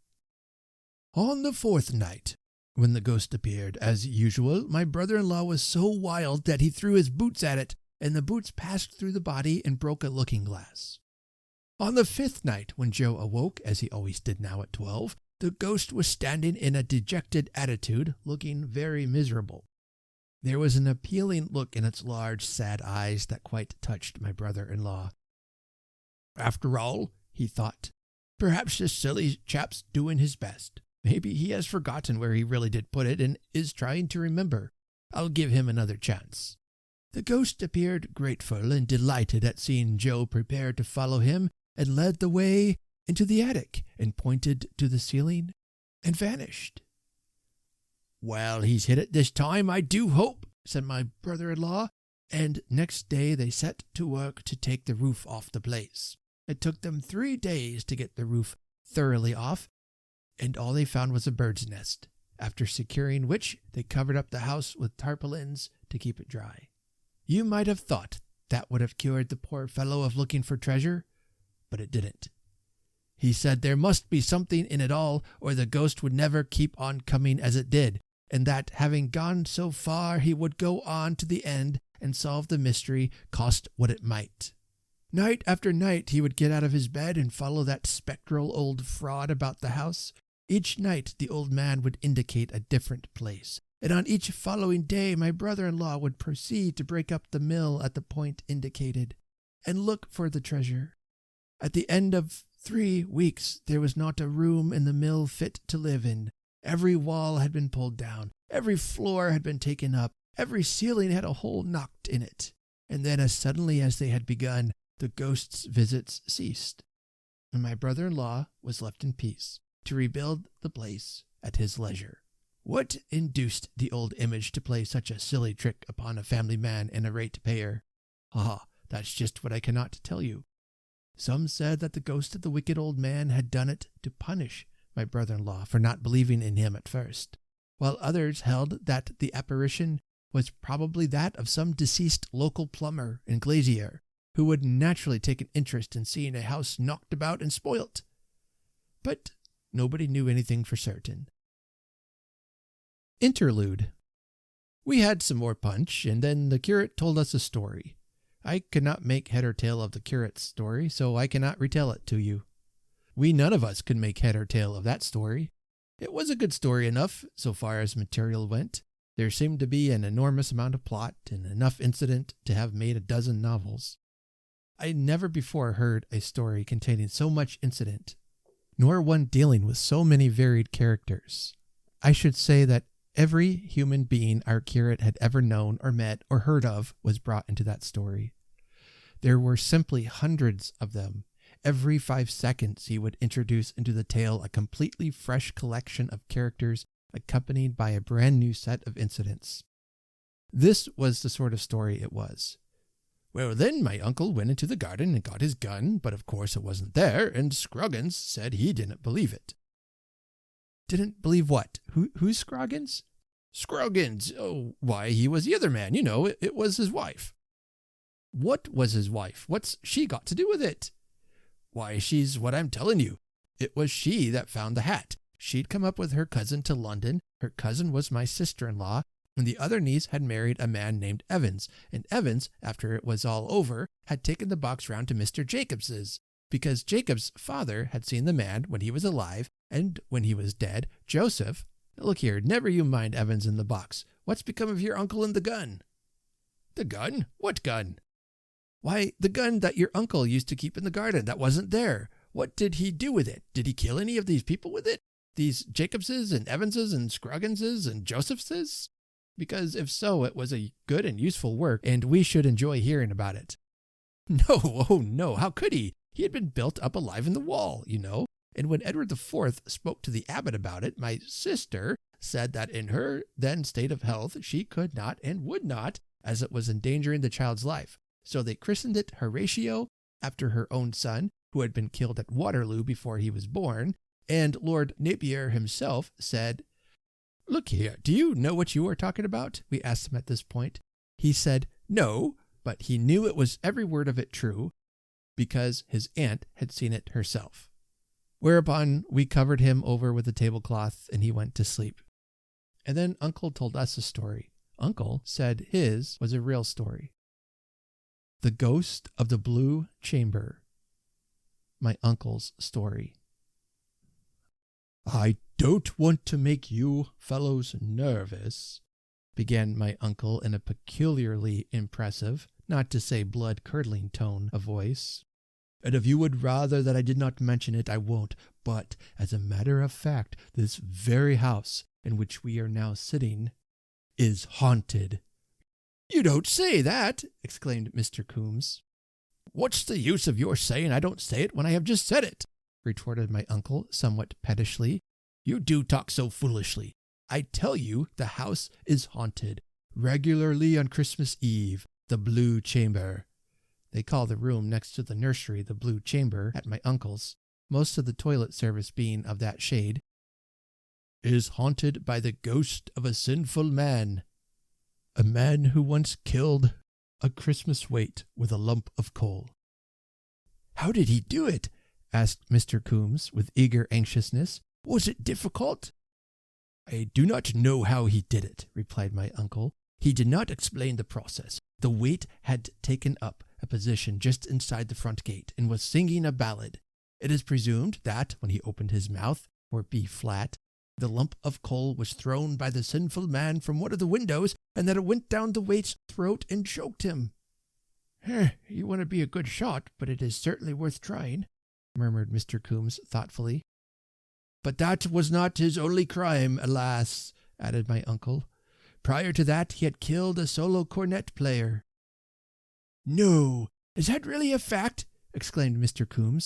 On the 4th night, when the ghost appeared, as usual, my brother-in-law was so wild that he threw his boots at it, and the boots passed through the body and broke a looking-glass. On the 5th night, when Joe awoke, as he always did now at 12, the ghost was standing in a dejected attitude, looking very miserable. There was an appealing look in its large, sad eyes that quite touched my brother-in-law. "After all," he thought, "perhaps this silly chap's doing his best. Maybe he has forgotten where he really did put it and is trying to remember. I'll give him another chance." The ghost appeared grateful and delighted at seeing Joe prepare to follow him, and led the way into the attic and pointed to the ceiling and vanished. "Well, he's hit it this time, I do hope," said my brother-in-law, and next day they set to work to take the roof off the place. It took them 3 days to get the roof thoroughly off, and all they found was a bird's nest, after securing which they covered up the house with tarpaulins to keep it dry. You might have thought that would have cured the poor fellow of looking for treasure, but it didn't. He said there must be something in it all, or the ghost would never keep on coming as it did, and that having gone so far he would go on to the end and solve the mystery, cost what it might. Night after night he would get out of his bed and follow that spectral old fraud about the house. Each night the old man would indicate a different place, and on each following day my brother-in-law would proceed to break up the mill at the point indicated, and look for the treasure. At the end of 3 weeks there was not a room in the mill fit to live in. Every wall had been pulled down, every floor had been taken up, every ceiling had a hole knocked in it, and then as suddenly as they had begun, the ghost's visits ceased, and my brother-in-law was left in peace to rebuild the place at his leisure. What induced the old image to play such a silly trick upon a family man and a ratepayer? That's just what I cannot tell you. Some said that the ghost of the wicked old man had done it to punish my brother-in-law for not believing in him at first, while others held that the apparition was probably that of some deceased local plumber and glazier, who would naturally take an interest in seeing a house knocked about and spoilt. But nobody knew anything for certain. Interlude. We had some more punch, and then the curate told us a story. I could not make head or tail of the curate's story, so I cannot retell it to you. We none of us could make head or tail of that story. It was a good story enough, so far as material went. There seemed to be an enormous amount of plot and enough incident to have made a dozen novels. I never before heard a story containing so much incident, nor one dealing with so many varied characters. I should say that every human being our curate had ever known or met or heard of was brought into that story. There were simply hundreds of them. Every 5 seconds he would introduce into the tale a completely fresh collection of characters accompanied by a brand new set of incidents. This was the sort of story it was. Well, then my uncle went into the garden and got his gun, but of course it wasn't there, and Scroggins said he didn't believe it. Didn't believe what? Who's Scroggins? Scroggins. Oh, why, he was the other man, it was his wife. What was his wife? What's she got to do with it? Why, she's what I'm telling you. It was she that found the hat. She'd come up with her cousin to London. Her cousin was my sister-in-law, and the other niece had married a man named Evans, and Evans, after it was all over, had taken the box round to Mr. Jacobs's, because Jacob's father had seen the man when he was alive, and when he was dead, Joseph— Look here, never you mind Evans in the box. What's become of your uncle and the gun? The gun? What gun? Why, the gun that your uncle used to keep in the garden that wasn't there. What did he do with it? Did he kill any of these people with it? These Jacobses and Evanses and Scrogginses and Josephses? Because if so, it was a good and useful work, and we should enjoy hearing about it. No, oh no, how could he? He had been built up alive in the wall, And when Edward IV spoke to the abbot about it, my sister said that in her then state of health, she could not and would not, as it was endangering the child's life. So they christened it Horatio, after her own son, who had been killed at Waterloo before he was born. And Lord Napier himself said, Look here, do you know what you are talking about? We asked him at this point. He said no, but he knew it was every word of it true, because his aunt had seen it herself. Whereupon we covered him over with a tablecloth, and he went to sleep. And then Uncle told us a story. Uncle said his was a real story. The Ghost of the Blue Chamber. My uncle's story. I don't want to make you fellows nervous, began my uncle in a peculiarly impressive, not to say blood-curdling tone of voice. And if you would rather that I did not mention it, I won't. But, as a matter of fact, this very house in which we are now sitting is haunted. You don't say that, exclaimed Mr. Coombe. What's the use of your saying I don't say it when I have just said it? Retorted my uncle somewhat pettishly. You do talk so foolishly. I tell you the house is haunted. Regularly on Christmas Eve, the Blue Chamber. They call the room next to the nursery the Blue Chamber at my uncle's, most of the toilet service being of that shade, is haunted by the ghost of a sinful man. A man who once killed a Christmas waite with a lump of coal. How did he do it? Asked Mr. Coombe with eager anxiousness. Was it difficult? I do not know how he did it, replied my uncle. He did not explain the process. The waite had taken up a position just inside the front gate and was singing a ballad. It is presumed that, when he opened his mouth, or B flat, the lump of coal was thrown by the sinful man from one of the windows, and that it went down the waite's throat and choked him. You want to be a good shot, but it is certainly worth trying, murmured Mr. Coombe thoughtfully. But that was not his only crime, alas, added my uncle. Prior to that, he had killed a solo cornet player. No, is that really a fact? Exclaimed Mr. Coombe.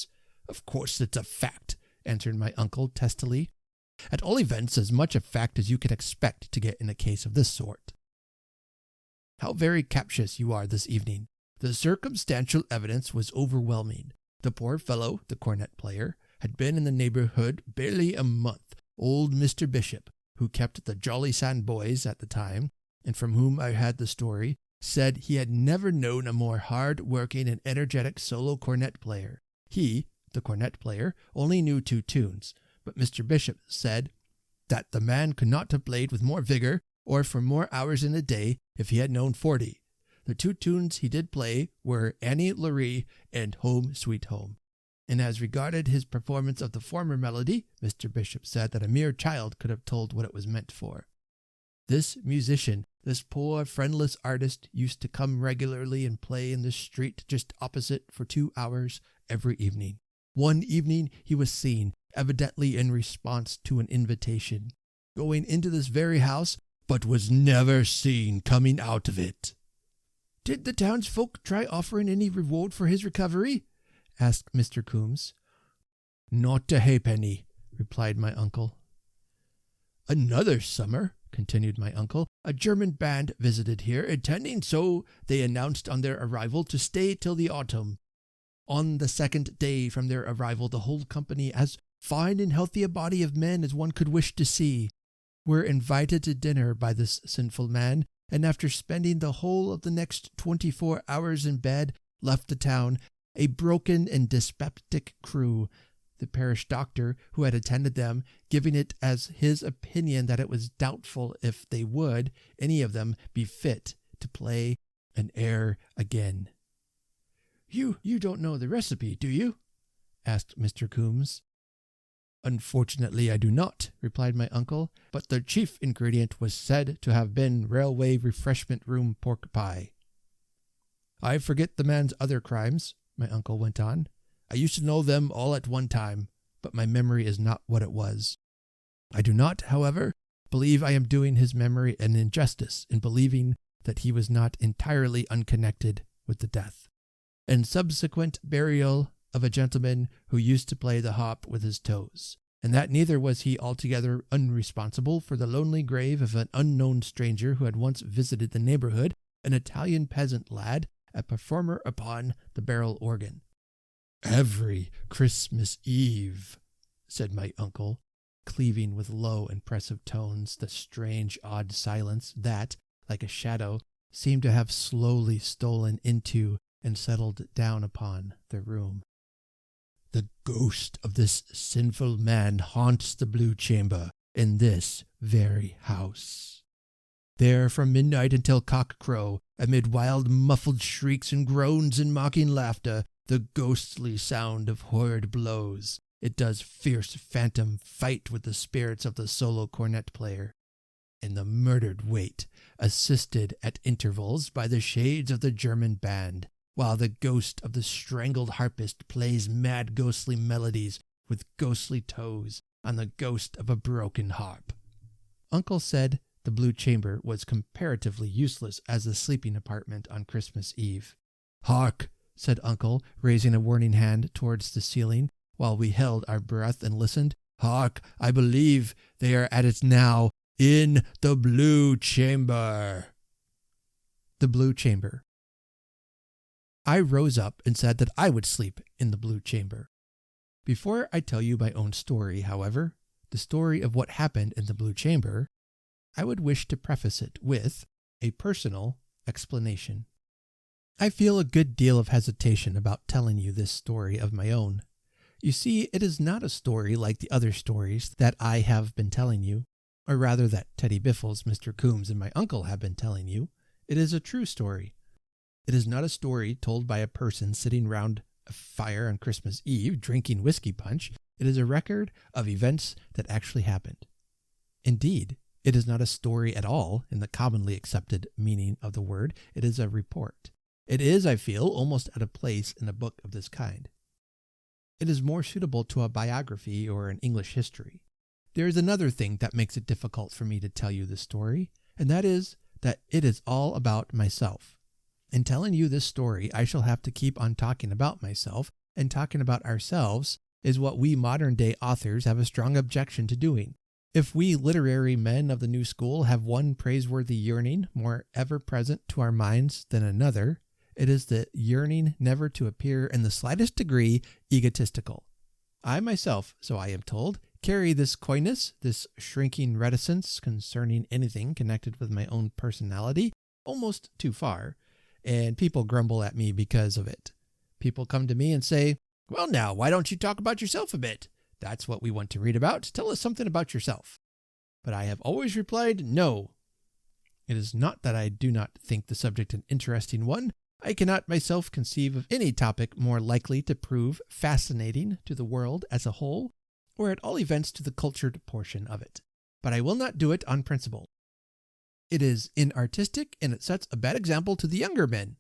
Of course it's a fact, answered my uncle testily. At all events, as much a fact as you can expect to get in a case of this sort. How very captious you are this evening. The circumstantial evidence was overwhelming. The poor fellow, the cornet player, had been in the neighborhood barely a month. Old Mr. Bishop, who kept the Jolly Sand Boys at the time, and from whom I had the story, said he had never known a more hard-working and energetic solo cornet player. He, the cornet player, only knew 2 tunes, but Mr. Bishop said that the man could not have played with more vigor or for more hours in a day if he had known 40. The 2 tunes he did play were Annie Laurie and Home Sweet Home. And as regarded his performance of the former melody, Mr. Bishop said that a mere child could have told what it was meant for. This musician, this poor friendless artist, used to come regularly and play in the street just opposite for 2 hours every evening. One evening he was seen, evidently in response to an invitation, going into this very house, but was never seen coming out of it. Did the townsfolk try offering any reward for his recovery? Asked Mr. Coombe. Not a halfpenny, replied my uncle. Another summer, continued my uncle, "a German band visited here, intending, so they announced on their arrival, to stay till the autumn. On the second day from their arrival, the whole company, as fine and healthy a body of men as one could wish to see, were invited to dinner by this sinful man, and after spending the whole of the next 24 hours in bed, left the town, a broken and dyspeptic crew, the parish doctor who had attended them giving it as his opinion that it was doubtful if they would, any of them, be fit to play an air again." You don't know the recipe, do you?" asked Mr. Coombe. "Unfortunately, I do not," replied my uncle, "but the chief ingredient was said to have been railway refreshment room pork pie." "I forget the man's other crimes," my uncle went on. "I used to know them all at one time, but my memory is not what it was. I do not, however, believe I am doing his memory an injustice in believing that he was not entirely unconnected with the death and subsequent burial of a gentleman who used to play the hop with his toes, and that neither was he altogether unresponsible for the lonely grave of an unknown stranger who had once visited the neighborhood, an Italian peasant lad, a performer upon the barrel organ." "Every Christmas Eve," said my uncle, cleaving with low, impressive tones the strange, odd silence that, like a shadow, seemed to have slowly stolen into and settled down upon the room. "The ghost of this sinful man haunts the Blue Chamber in this very house. There from midnight until cock-crow, amid wild muffled shrieks and groans and mocking laughter, the ghostly sound of horrid blows, it does fierce phantom fight with the spirits of the solo cornet player, and the murdered wait, assisted at intervals by the shades of the German band, while the ghost of the strangled harpist plays mad ghostly melodies with ghostly toes on the ghost of a broken harp." Uncle said the Blue Chamber was comparatively useless as a sleeping apartment on Christmas Eve. "Hark!" said Uncle, raising a warning hand towards the ceiling, while we held our breath and listened. "Hark! I believe they are at it now, in the Blue Chamber." The Blue Chamber. I rose up and said that I would sleep in the Blue Chamber. Before I tell you my own story, however, the story of what happened in the Blue Chamber, I would wish to preface it with a personal explanation. I feel a good deal of hesitation about telling you this story of my own. You see, it is not a story like the other stories that I have been telling you, or rather that Teddy Biffles, Mr. Coombe, and my uncle have been telling you. It is a true story. It is not a story told by a person sitting round a fire on Christmas Eve drinking whiskey punch. It is a record of events that actually happened. Indeed, it is not a story at all in the commonly accepted meaning of the word. It is a report. It is, I feel, almost out of place in a book of this kind. It is more suitable to a biography or an English history. There is another thing that makes it difficult for me to tell you this story, and that is that it is all about myself. In telling you this story, I shall have to keep on talking about myself, and talking about ourselves is what we modern-day authors have a strong objection to doing. If we literary men of the new school have one praiseworthy yearning more ever present to our minds than another, it is the yearning never to appear in the slightest degree egotistical. I myself, so I am told, carry this coyness, this shrinking reticence concerning anything connected with my own personality, almost too far, and people grumble at me because of it. People come to me and say, "Well now, why don't you talk about yourself a bit? That's what we want to read about. Tell us something about yourself." But I have always replied, no. It is not that I do not think the subject an interesting one. I cannot myself conceive of any topic more likely to prove fascinating to the world as a whole, or at all events to the cultured portion of it. But I will not do it on principle. It is inartistic, and it sets a bad example to the younger men.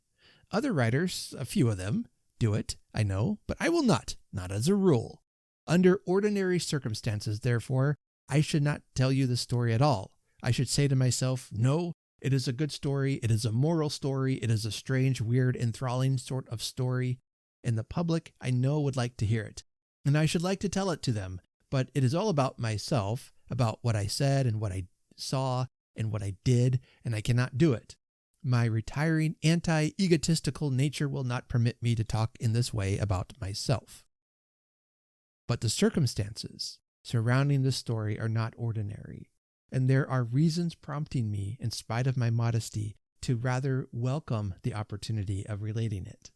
Other writers, a few of them, do it, I know, but I will not as a rule. Under ordinary circumstances, therefore, I should not tell you the story at all. I should say to myself, no, it is a good story, it is a moral story, it is a strange, weird, enthralling sort of story, and the public, I know, would like to hear it. And I should like to tell it to them, but it is all about myself, about what I said and what I saw, and what I did, and I cannot do it. My retiring, anti-egotistical nature will not permit me to talk in this way about myself. But the circumstances surrounding this story are not ordinary, and there are reasons prompting me, in spite of my modesty, to rather welcome the opportunity of relating it.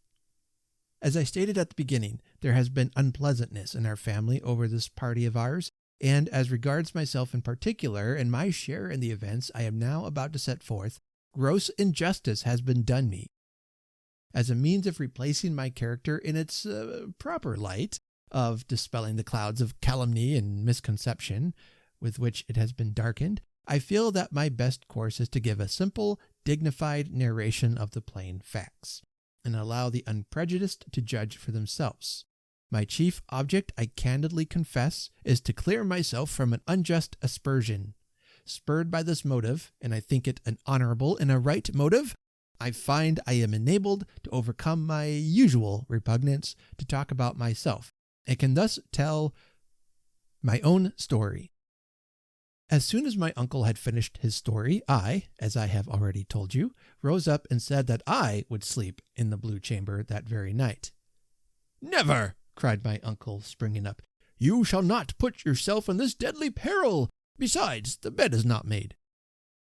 As I stated at the beginning, there has been unpleasantness in our family over this party of ours, and as regards myself in particular and my share in the events I am now about to set forth, gross injustice has been done me. As a means of replacing my character in its proper light, of dispelling the clouds of calumny and misconception with which it has been darkened, I feel that my best course is to give a simple, dignified narration of the plain facts, and allow the unprejudiced to judge for themselves. My chief object, I candidly confess, is to clear myself from an unjust aspersion. Spurred by this motive, and I think it an honorable and a right motive, I find I am enabled to overcome my usual repugnance to talk about myself, and can thus tell my own story. As soon as my uncle had finished his story, I, as I have already told you, rose up and said that I would sleep in the Blue Chamber that very night. "Never!" cried my uncle, springing up. "You shall not put yourself in this deadly peril. Besides, the bed is not made."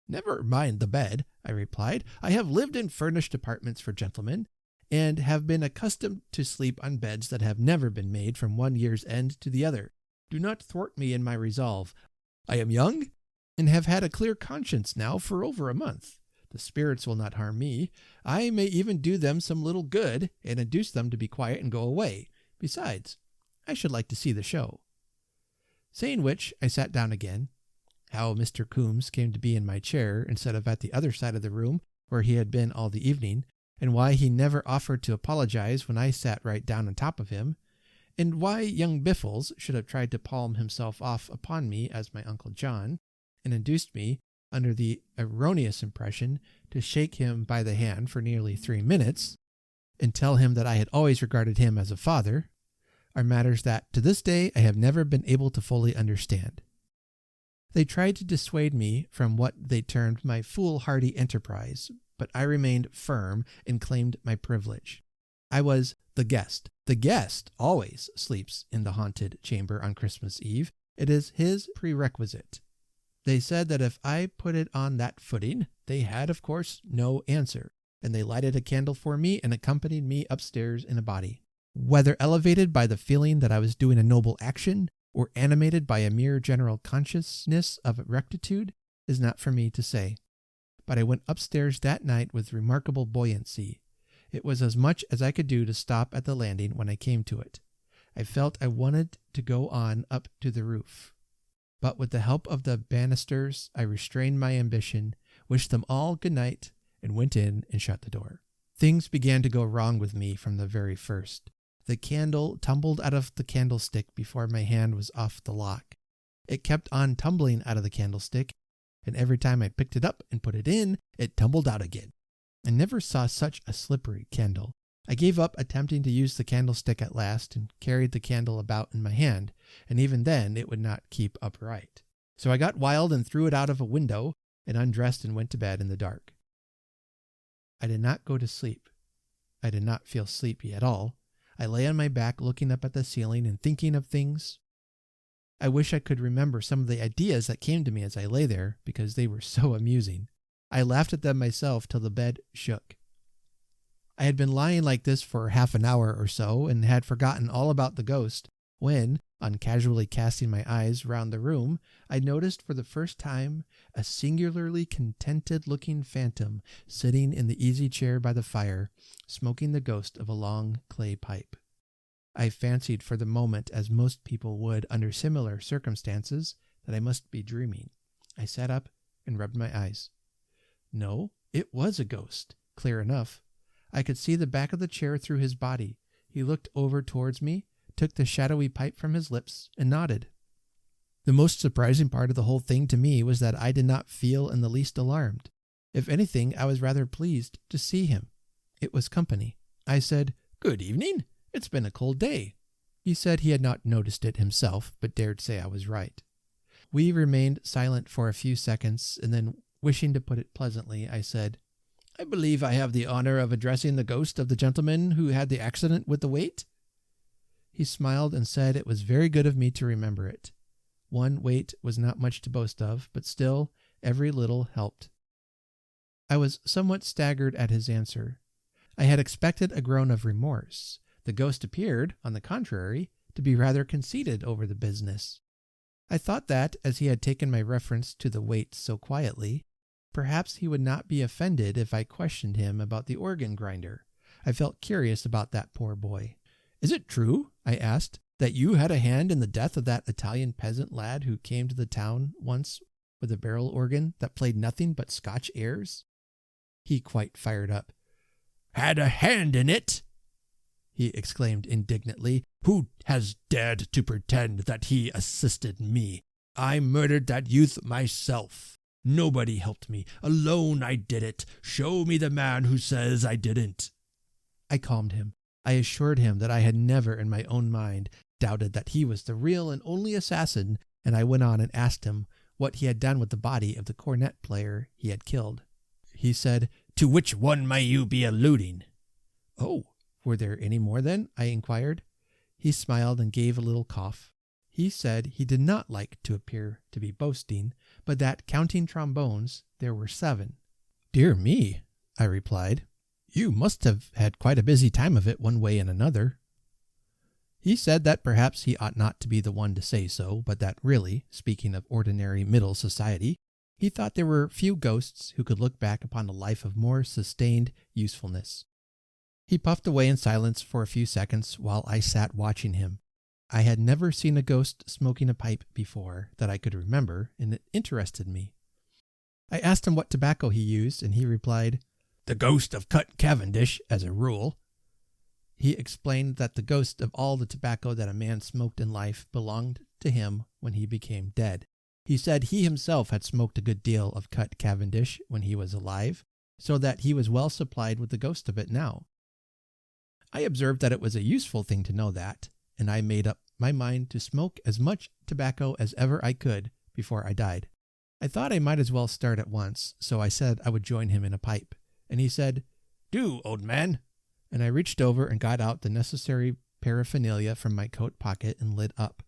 "Never mind the bed," I replied. "I have lived in furnished apartments for gentlemen, and have been accustomed to sleep on beds that have never been made from one year's end to the other. Do not thwart me in my resolve. I am young, and have had a clear conscience now for over a month. The spirits will not harm me. I may even do them some little good, and induce them to be quiet and go away. Besides, I should like to see the show." Saying which, I sat down again. How Mr. Coombe came to be in my chair instead of at the other side of the room where he had been all the evening, and why he never offered to apologize when I sat right down on top of him, and why young Biffles should have tried to palm himself off upon me as my Uncle John, and induced me, under the erroneous impression, to shake him by the hand for nearly 3 minutes, and tell him that I had always regarded him as a father, are matters that to this day I have never been able to fully understand. They tried to dissuade me from what they termed my foolhardy enterprise, but I remained firm and claimed my privilege. I was the guest. The guest always sleeps in the haunted chamber on Christmas Eve. It is his prerequisite. They said that if I put it on that footing, they had, of course, no answer, and they lighted a candle for me and accompanied me upstairs in a body. Whether elevated by the feeling that I was doing a noble action, or animated by a mere general consciousness of rectitude, is not for me to say. But I went upstairs that night with remarkable buoyancy. It was as much as I could do to stop at the landing when I came to it. I felt I wanted to go on up to the roof. But with the help of the banisters, I restrained my ambition, wished them all good night, and went in and shut the door. Things began to go wrong with me from the very first. The candle tumbled out of the candlestick before my hand was off the lock. It kept on tumbling out of the candlestick, and every time I picked it up and put it in, it tumbled out again. I never saw such a slippery candle. I gave up attempting to use the candlestick at last, and carried the candle about in my hand, and even then it would not keep upright. So I got wild and threw it out of a window, and undressed and went to bed in the dark. I did not go to sleep. I did not feel sleepy at all. I lay on my back looking up at the ceiling and thinking of things. I wish I could remember some of the ideas that came to me as I lay there, because they were so amusing. I laughed at them myself till the bed shook. I had been lying like this for half an hour or so, and had forgotten all about the ghost, when, on casually casting my eyes round the room, I noticed for the first time a singularly contented-looking phantom sitting in the easy chair by the fire, smoking the ghost of a long clay pipe. I fancied for the moment, as most people would under similar circumstances, that I must be dreaming. I sat up and rubbed my eyes. No, it was a ghost, clear enough. I could see the back of the chair through his body. He looked over towards me, took the shadowy pipe from his lips, and nodded. The most surprising part of the whole thing to me was that I did not feel in the least alarmed. If anything, I was rather pleased to see him. It was company. I said, "Good evening. It's been a cold day." He said he had not noticed it himself, but dared say I was right. We remained silent for a few seconds, and then Wishing to put it pleasantly, I said, "I believe I have the honor of addressing the ghost of the gentleman who had the accident with the weight?" He smiled and said it was very good of me to remember it. One weight was not much to boast of, but still, every little helped. I was somewhat staggered at his answer. I had expected a groan of remorse. The ghost appeared, on the contrary, to be rather conceited over the business. I thought that, as he had taken my reference to the weight so quietly, perhaps he would not be offended if I questioned him about the organ grinder. I felt curious about that poor boy. "Is it true," I asked, "that you had a hand in the death of that Italian peasant lad who came to the town once with a barrel organ that played nothing but Scotch airs?" He quite fired up. "Had a hand in it?" he exclaimed indignantly. "Who has dared to pretend that he assisted me? I murdered that youth myself. Nobody helped me. Alone I did it. Show me the man who says I didn't." I calmed him. I assured him that I had never in my own mind doubted that he was the real and only assassin, and I went on and asked him what he had done with the body of the cornet player he had killed. He said, "To which one may you be alluding?" "Oh, were there any more then?" I inquired. He smiled and gave a little cough. He said he did not like to appear to be boasting, but that, counting trombones, there were 7. "Dear me," I replied. "You must have had quite a busy time of it one way and another." He said that perhaps he ought not to be the one to say so, but that really, speaking of ordinary middle society, he thought there were few ghosts who could look back upon a life of more sustained usefulness. He puffed away in silence for a few seconds while I sat watching him. I had never seen a ghost smoking a pipe before that I could remember, and it interested me. I asked him what tobacco he used, and he replied, "The ghost of cut Cavendish, as a rule." He explained that the ghost of all the tobacco that a man smoked in life belonged to him when he became dead. He said he himself had smoked a good deal of cut Cavendish when he was alive, so that he was well supplied with the ghost of it now. I observed that it was a useful thing to know that, and I made up my mind to smoke as much tobacco as ever I could before I died. I thought I might as well start at once, so I said I would join him in a pipe, and he said, "Do, old man," and I reached over and got out the necessary paraphernalia from my coat pocket and lit up.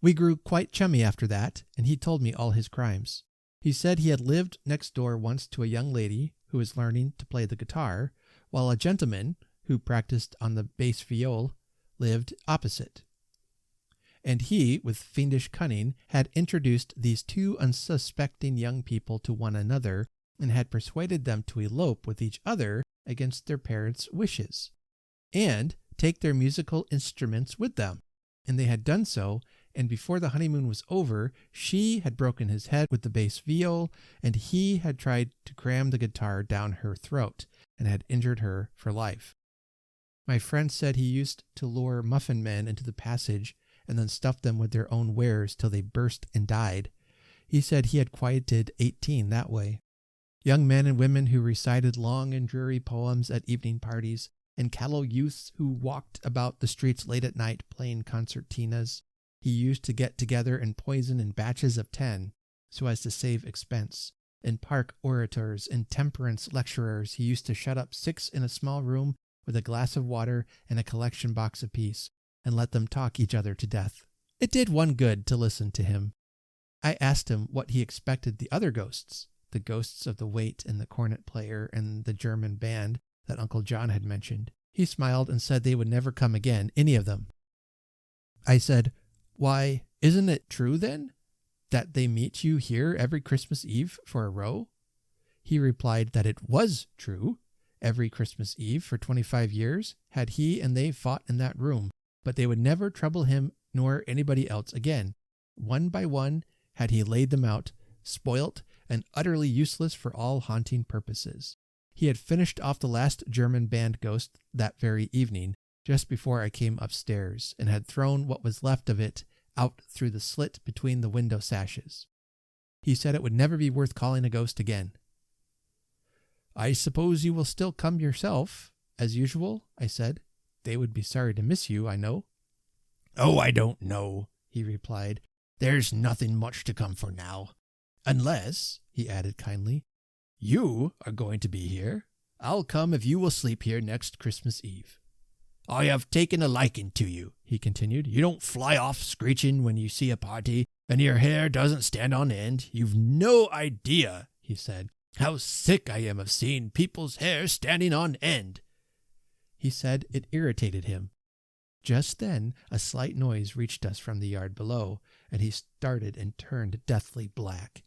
We grew quite chummy after that, and he told me all his crimes. He said he had lived next door once to a young lady who was learning to play the guitar, while a gentleman who practiced on the bass viol lived opposite. And he, with fiendish cunning, had introduced these 2 unsuspecting young people to one another, and had persuaded them to elope with each other against their parents' wishes, and take their musical instruments with them. And they had done so, and before the honeymoon was over, she had broken his head with the bass viol, and he had tried to cram the guitar down her throat, and had injured her for life. My friend said he used to lure muffin men into the passage and then stuff them with their own wares till they burst and died. He said he had quieted 18 that way. Young men and women who recited long and dreary poems at evening parties, and callow youths who walked about the streets late at night playing concertinas, he used to get together and poison in batches of 10, so as to save expense. And park orators and temperance lecturers he used to shut up 6 in a small room with a glass of water and a collection box apiece, and let them talk each other to death. It did one good to listen to him. I asked him what he expected the other ghosts, the ghosts of the weight and the cornet player and the German band that Uncle John had mentioned. He smiled and said they would never come again, any of them. I said, "Why, isn't it true then, that they meet you here every Christmas Eve for a row?" He replied that it was true. Every Christmas Eve for 25 years had he and they fought in that room, but they would never trouble him nor anybody else again. One by one had he laid them out, spoilt and utterly useless for all haunting purposes. He had finished off the last German band ghost that very evening, just before I came upstairs, and had thrown what was left of it out through the slit between the window sashes. He said it would never be worth calling a ghost again. "I suppose you will still come yourself, as usual?" I said. "They would be sorry to miss you, I know." "Oh, I don't know," he replied. "There's nothing much to come for now. Unless, he added kindly, you are going to be here. I'll come if you will sleep here next Christmas Eve. I have taken a liking to you, he continued. You don't fly off screeching when you see a party, and your hair doesn't stand on end. You've no idea, he said, how sick I am of seeing people's hair standing on end. He said it irritated him. Just then a slight noise reached us from the yard below, and he started and turned deathly black.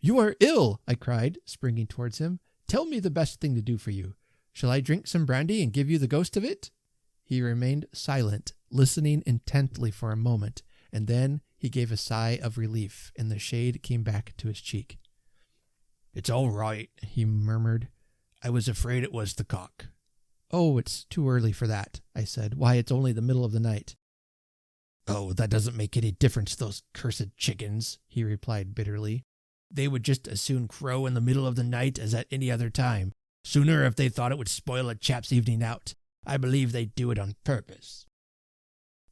You are ill, I cried, springing towards him. Tell me the best thing to do for you. Shall I drink some brandy and give you the ghost of it? He remained silent, listening intently for a moment, and then he gave a sigh of relief, and the shade came back to his cheek. It's all right, he murmured. I was afraid it was the cock. Oh, it's too early for that, I said. Why, it's only the middle of the night. Oh, that doesn't make any difference to those cursed chickens, he replied bitterly. They would just as soon crow in the middle of the night as at any other time. Sooner if they thought it would spoil a chap's evening out. I believe they'd do it on purpose.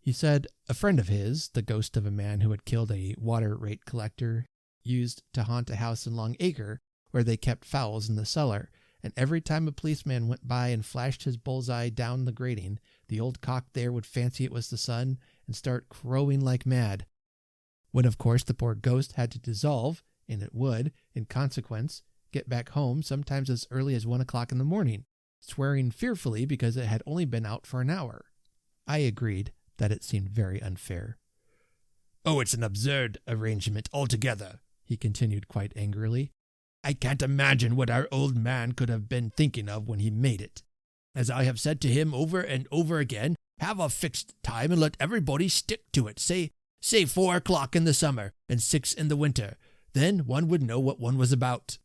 He said a friend of his, the ghost of a man who had killed a water rate collector, used to haunt a house in Long Acre where they kept fowls in the cellar, and every time a policeman went by and flashed his bullseye down the grating, the old cock there would fancy it was the sun and start crowing like mad. When, of course, the poor ghost had to dissolve, and it would, in consequence, get back home sometimes as early as 1 o'clock in the morning, swearing fearfully because it had only been out for an hour. I agreed that it seemed very unfair. Oh, it's an absurd arrangement altogether, he continued quite angrily. I can't imagine what our old man could have been thinking of when he made it. As I have said to him over and over again, have a fixed time and let everybody stick to it. Say 4 o'clock in the summer and 6 in the winter. Then one would know what one was about.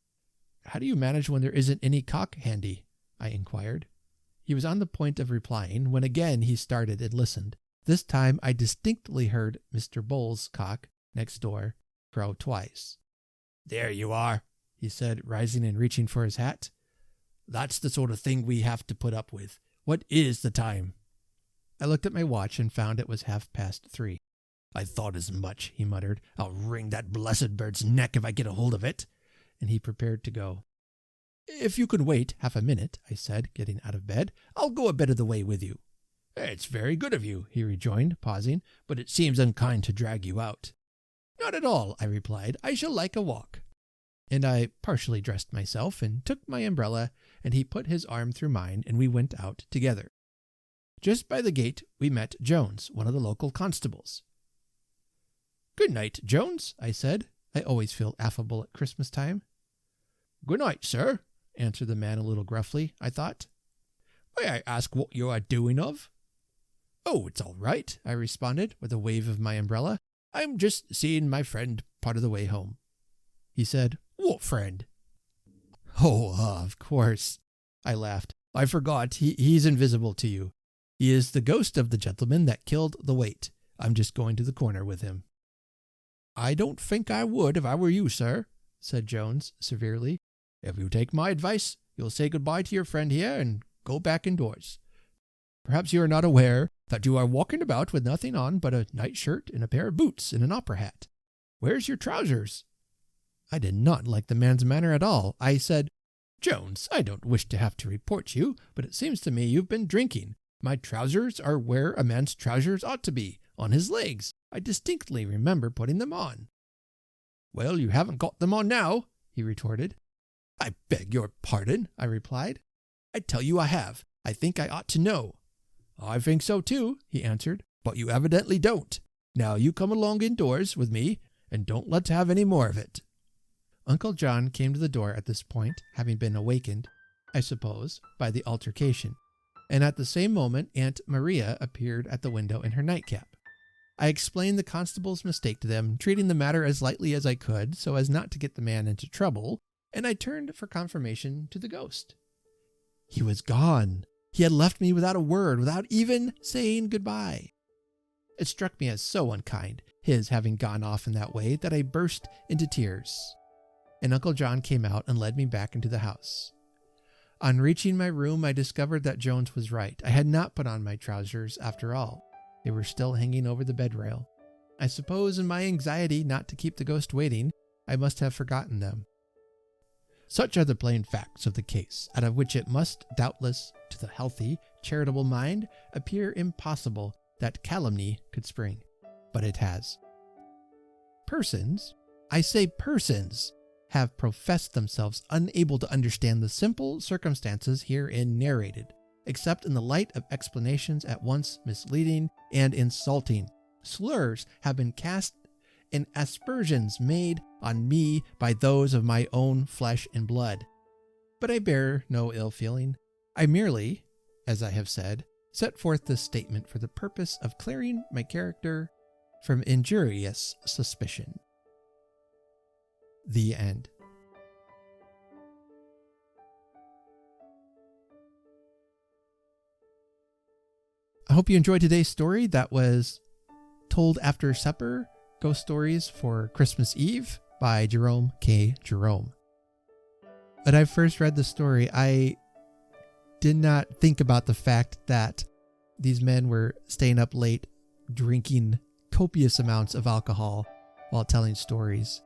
How do you manage when there isn't any cock handy? I inquired. He was on the point of replying when again he started and listened. This time I distinctly heard Mr. Bull's cock next door crow twice. There you are, he said, rising and reaching for his hat. That's the sort of thing we have to put up with. What is the time? I looked at my watch and found it was 3:30. I thought as much, he muttered. I'll wring that blessed bird's neck if I get a hold of it. And he prepared to go. If you can wait half a minute, I said, getting out of bed, I'll go a bit of the way with you. It's very good of you, he rejoined, pausing, but it seems unkind to drag you out. Not at all, I replied. I shall like a walk. And I partially dressed myself and took my umbrella, and he put his arm through mine, and we went out together. Just by the gate we met Jones, one of the local constables. Good night, Jones, I said. I always feel affable at Christmas time. Good night, sir, answered the man a little gruffly, I thought. May I ask what you are doing of? Oh, it's all right, I responded with a wave of my umbrella. I'm just seeing my friend part of the way home. He said, What friend? Oh, of course, I laughed. I forgot, he's invisible to you. He is the ghost of the gentleman that killed the waiter. I'm just going to the corner with him. I don't think I would if I were you, sir, said Jones severely. If you take my advice, you'll say goodbye to your friend here and go back indoors. Perhaps you are not aware that you are walking about with nothing on but a nightshirt and a pair of boots and an opera hat. Where's your trousers? I did not like the man's manner at all. I said, Jones, I don't wish to have to report you, but it seems to me you've been drinking. My trousers are where a man's trousers ought to be, on his legs. I distinctly remember putting them on. Well, you haven't got them on now, he retorted. I beg your pardon, I replied. I tell you I have. I think I ought to know. I think so too, he answered, but you evidently don't. Now you come along indoors with me, and don't let's have any more of it. Uncle John came to the door at this point, having been awakened, I suppose, by the altercation, and at the same moment Aunt Maria appeared at the window in her nightcap. I explained the constable's mistake to them, treating the matter as lightly as I could so as not to get the man into trouble, and I turned for confirmation to the ghost. He was gone. He had left me without a word, without even saying goodbye. It struck me as so unkind, his having gone off in that way, that I burst into tears. And Uncle John came out and led me back into the house. On reaching my room, I discovered that Jones was right. I had not put on my trousers after all. They were still hanging over the bed rail. I suppose in my anxiety not to keep the ghost waiting, I must have forgotten them. Such are the plain facts of the case, out of which it must, doubtless, to the healthy, charitable mind, appear impossible that calumny could spring. But it has. Persons, I say persons, have professed themselves unable to understand the simple circumstances herein narrated, except in the light of explanations at once misleading and insulting. Slurs have been cast and aspersions made on me by those of my own flesh and blood. But I bear no ill feeling. I merely, as I have said, set forth this statement for the purpose of clearing my character from injurious suspicion. The end. I hope you enjoyed today's story. That was Told After Supper, Ghost Stories for Christmas Eve by Jerome K. Jerome. When I first read the story, I did not think about the fact that these men were staying up late, drinking copious amounts of alcohol while telling stories.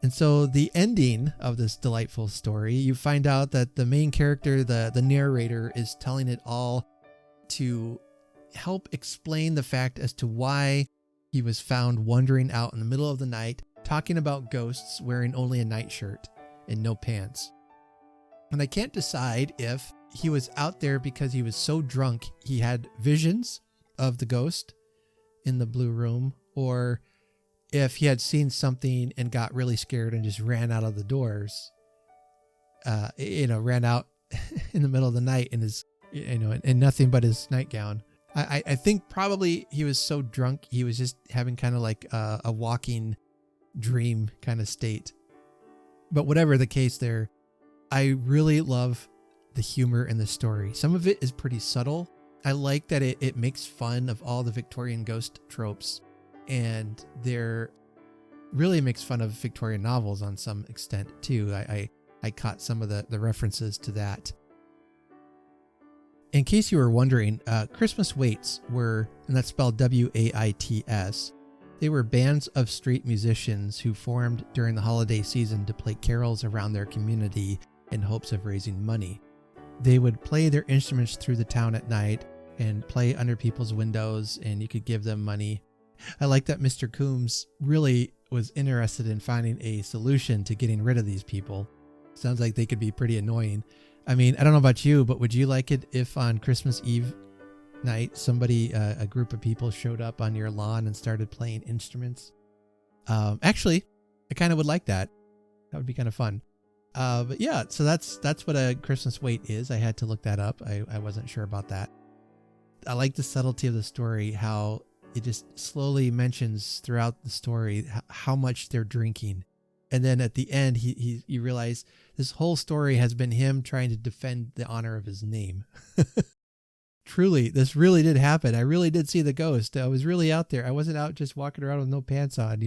And so the ending of this delightful story, you find out that the main character, the narrator, is telling it all to help explain the fact as to why he was found wandering out in the middle of the night, talking about ghosts, wearing only a nightshirt and no pants. And I can't decide if he was out there because he was so drunk he had visions of the ghost in the blue room, or if he had seen something and got really scared and just ran out of the doors, ran out in the middle of the night in his, in nothing but his nightgown. I think probably he was so drunk, he was just having kind of like a walking dream kind of state. But whatever the case there, I really love the humor in the story. Some of it is pretty subtle. I like that it makes fun of all the Victorian ghost tropes, and there really makes fun of Victorian novels on some extent too. I caught some of the references to that. In case you were wondering, Christmas Waits were, and that's spelled W-A-I-T-S, they were bands of street musicians who formed during the holiday season to play carols around their community in hopes of raising money. They would play their instruments through the town at night and play under people's windows, and you could give them money. I like that Mr. Coombe really was interested in finding a solution to getting rid of these people. Sounds like they could be pretty annoying. I mean, I don't know about you, but would you like it if on Christmas Eve night somebody, a group of people showed up on your lawn and started playing instruments? Actually, I kind of would like that. That would be kind of fun. But yeah, so that's what a Christmas Wait is. I had to look that up. I wasn't sure about that. I like the subtlety of the story, how it just slowly mentions throughout the story how much they're drinking. And then at the end, you realize this whole story has been him trying to defend the honor of his name. Truly, this really did happen. I really did see the ghost. I was really out there. I wasn't out just walking around with no pants on,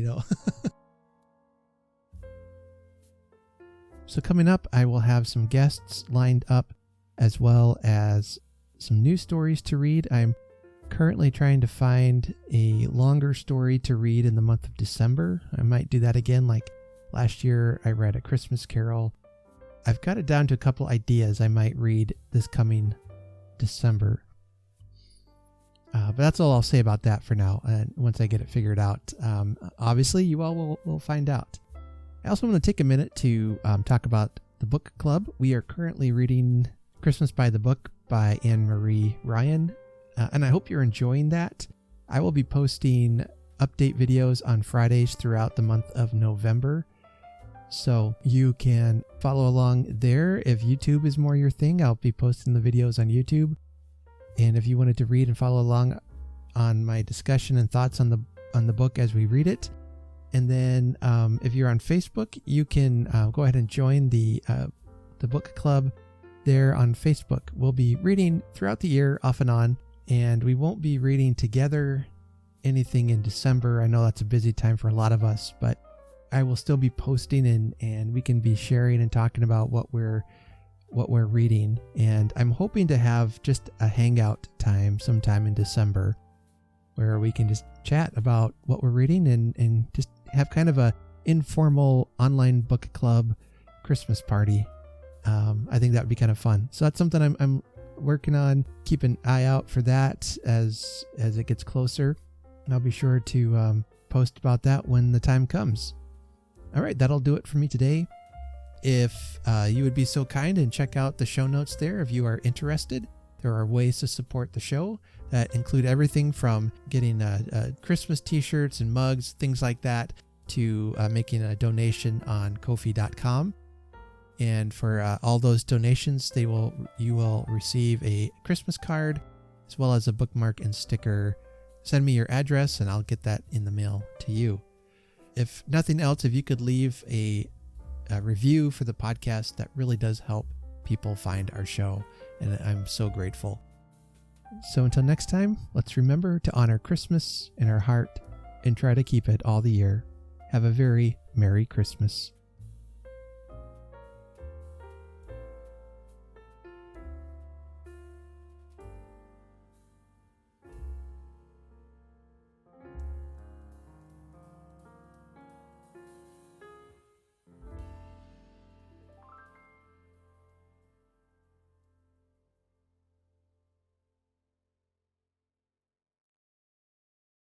So coming up, I will have some guests lined up, as well as some new stories to read. I'm currently trying to find a longer story to read in the month of December. I might do that again. Like last year, I read A Christmas Carol. I've got it down to a couple ideas I might read this coming December. But that's all I'll say about that for now. And once I get it figured out, obviously you all will find out. I also want to take a minute to talk about the book club. We are currently reading Christmas by the Book by Anne Marie Ryan, and I hope you're enjoying that. I will be posting update videos on Fridays throughout the month of November, so you can follow along there. If YouTube is more your thing, I'll be posting the videos on YouTube. And if you wanted to read and follow along on my discussion and thoughts on the book as we read it. And then if you're on Facebook, you can go ahead and join the book club there on Facebook. We'll be reading throughout the year off and on, and we won't be reading together anything in December. I know that's a busy time for a lot of us, but I will still be posting and we can be sharing and talking about what we're reading. And I'm hoping to have just a hangout time sometime in December where we can just chat about what we're reading and just have kind of a informal online book club Christmas party. I think that would be kind of fun. So that's something I'm working on. Keep an eye out for that as it gets closer. And I'll be sure to post about that when the time comes. All right, that'll do it for me today. If you would be so kind and check out the show notes there if you are interested. There are ways to support the show that include everything from getting Christmas t-shirts and mugs, things like that, to making a donation on Ko-fi.com. And for all those donations, you will receive a Christmas card as well as a bookmark and sticker. Send me your address and I'll get that in the mail to you. If nothing else, if you could leave a review for the podcast, that really does help people find our show, and I'm so grateful. So until next time, let's remember to honor Christmas in our heart and try to keep it all the year. Have a very Merry Christmas.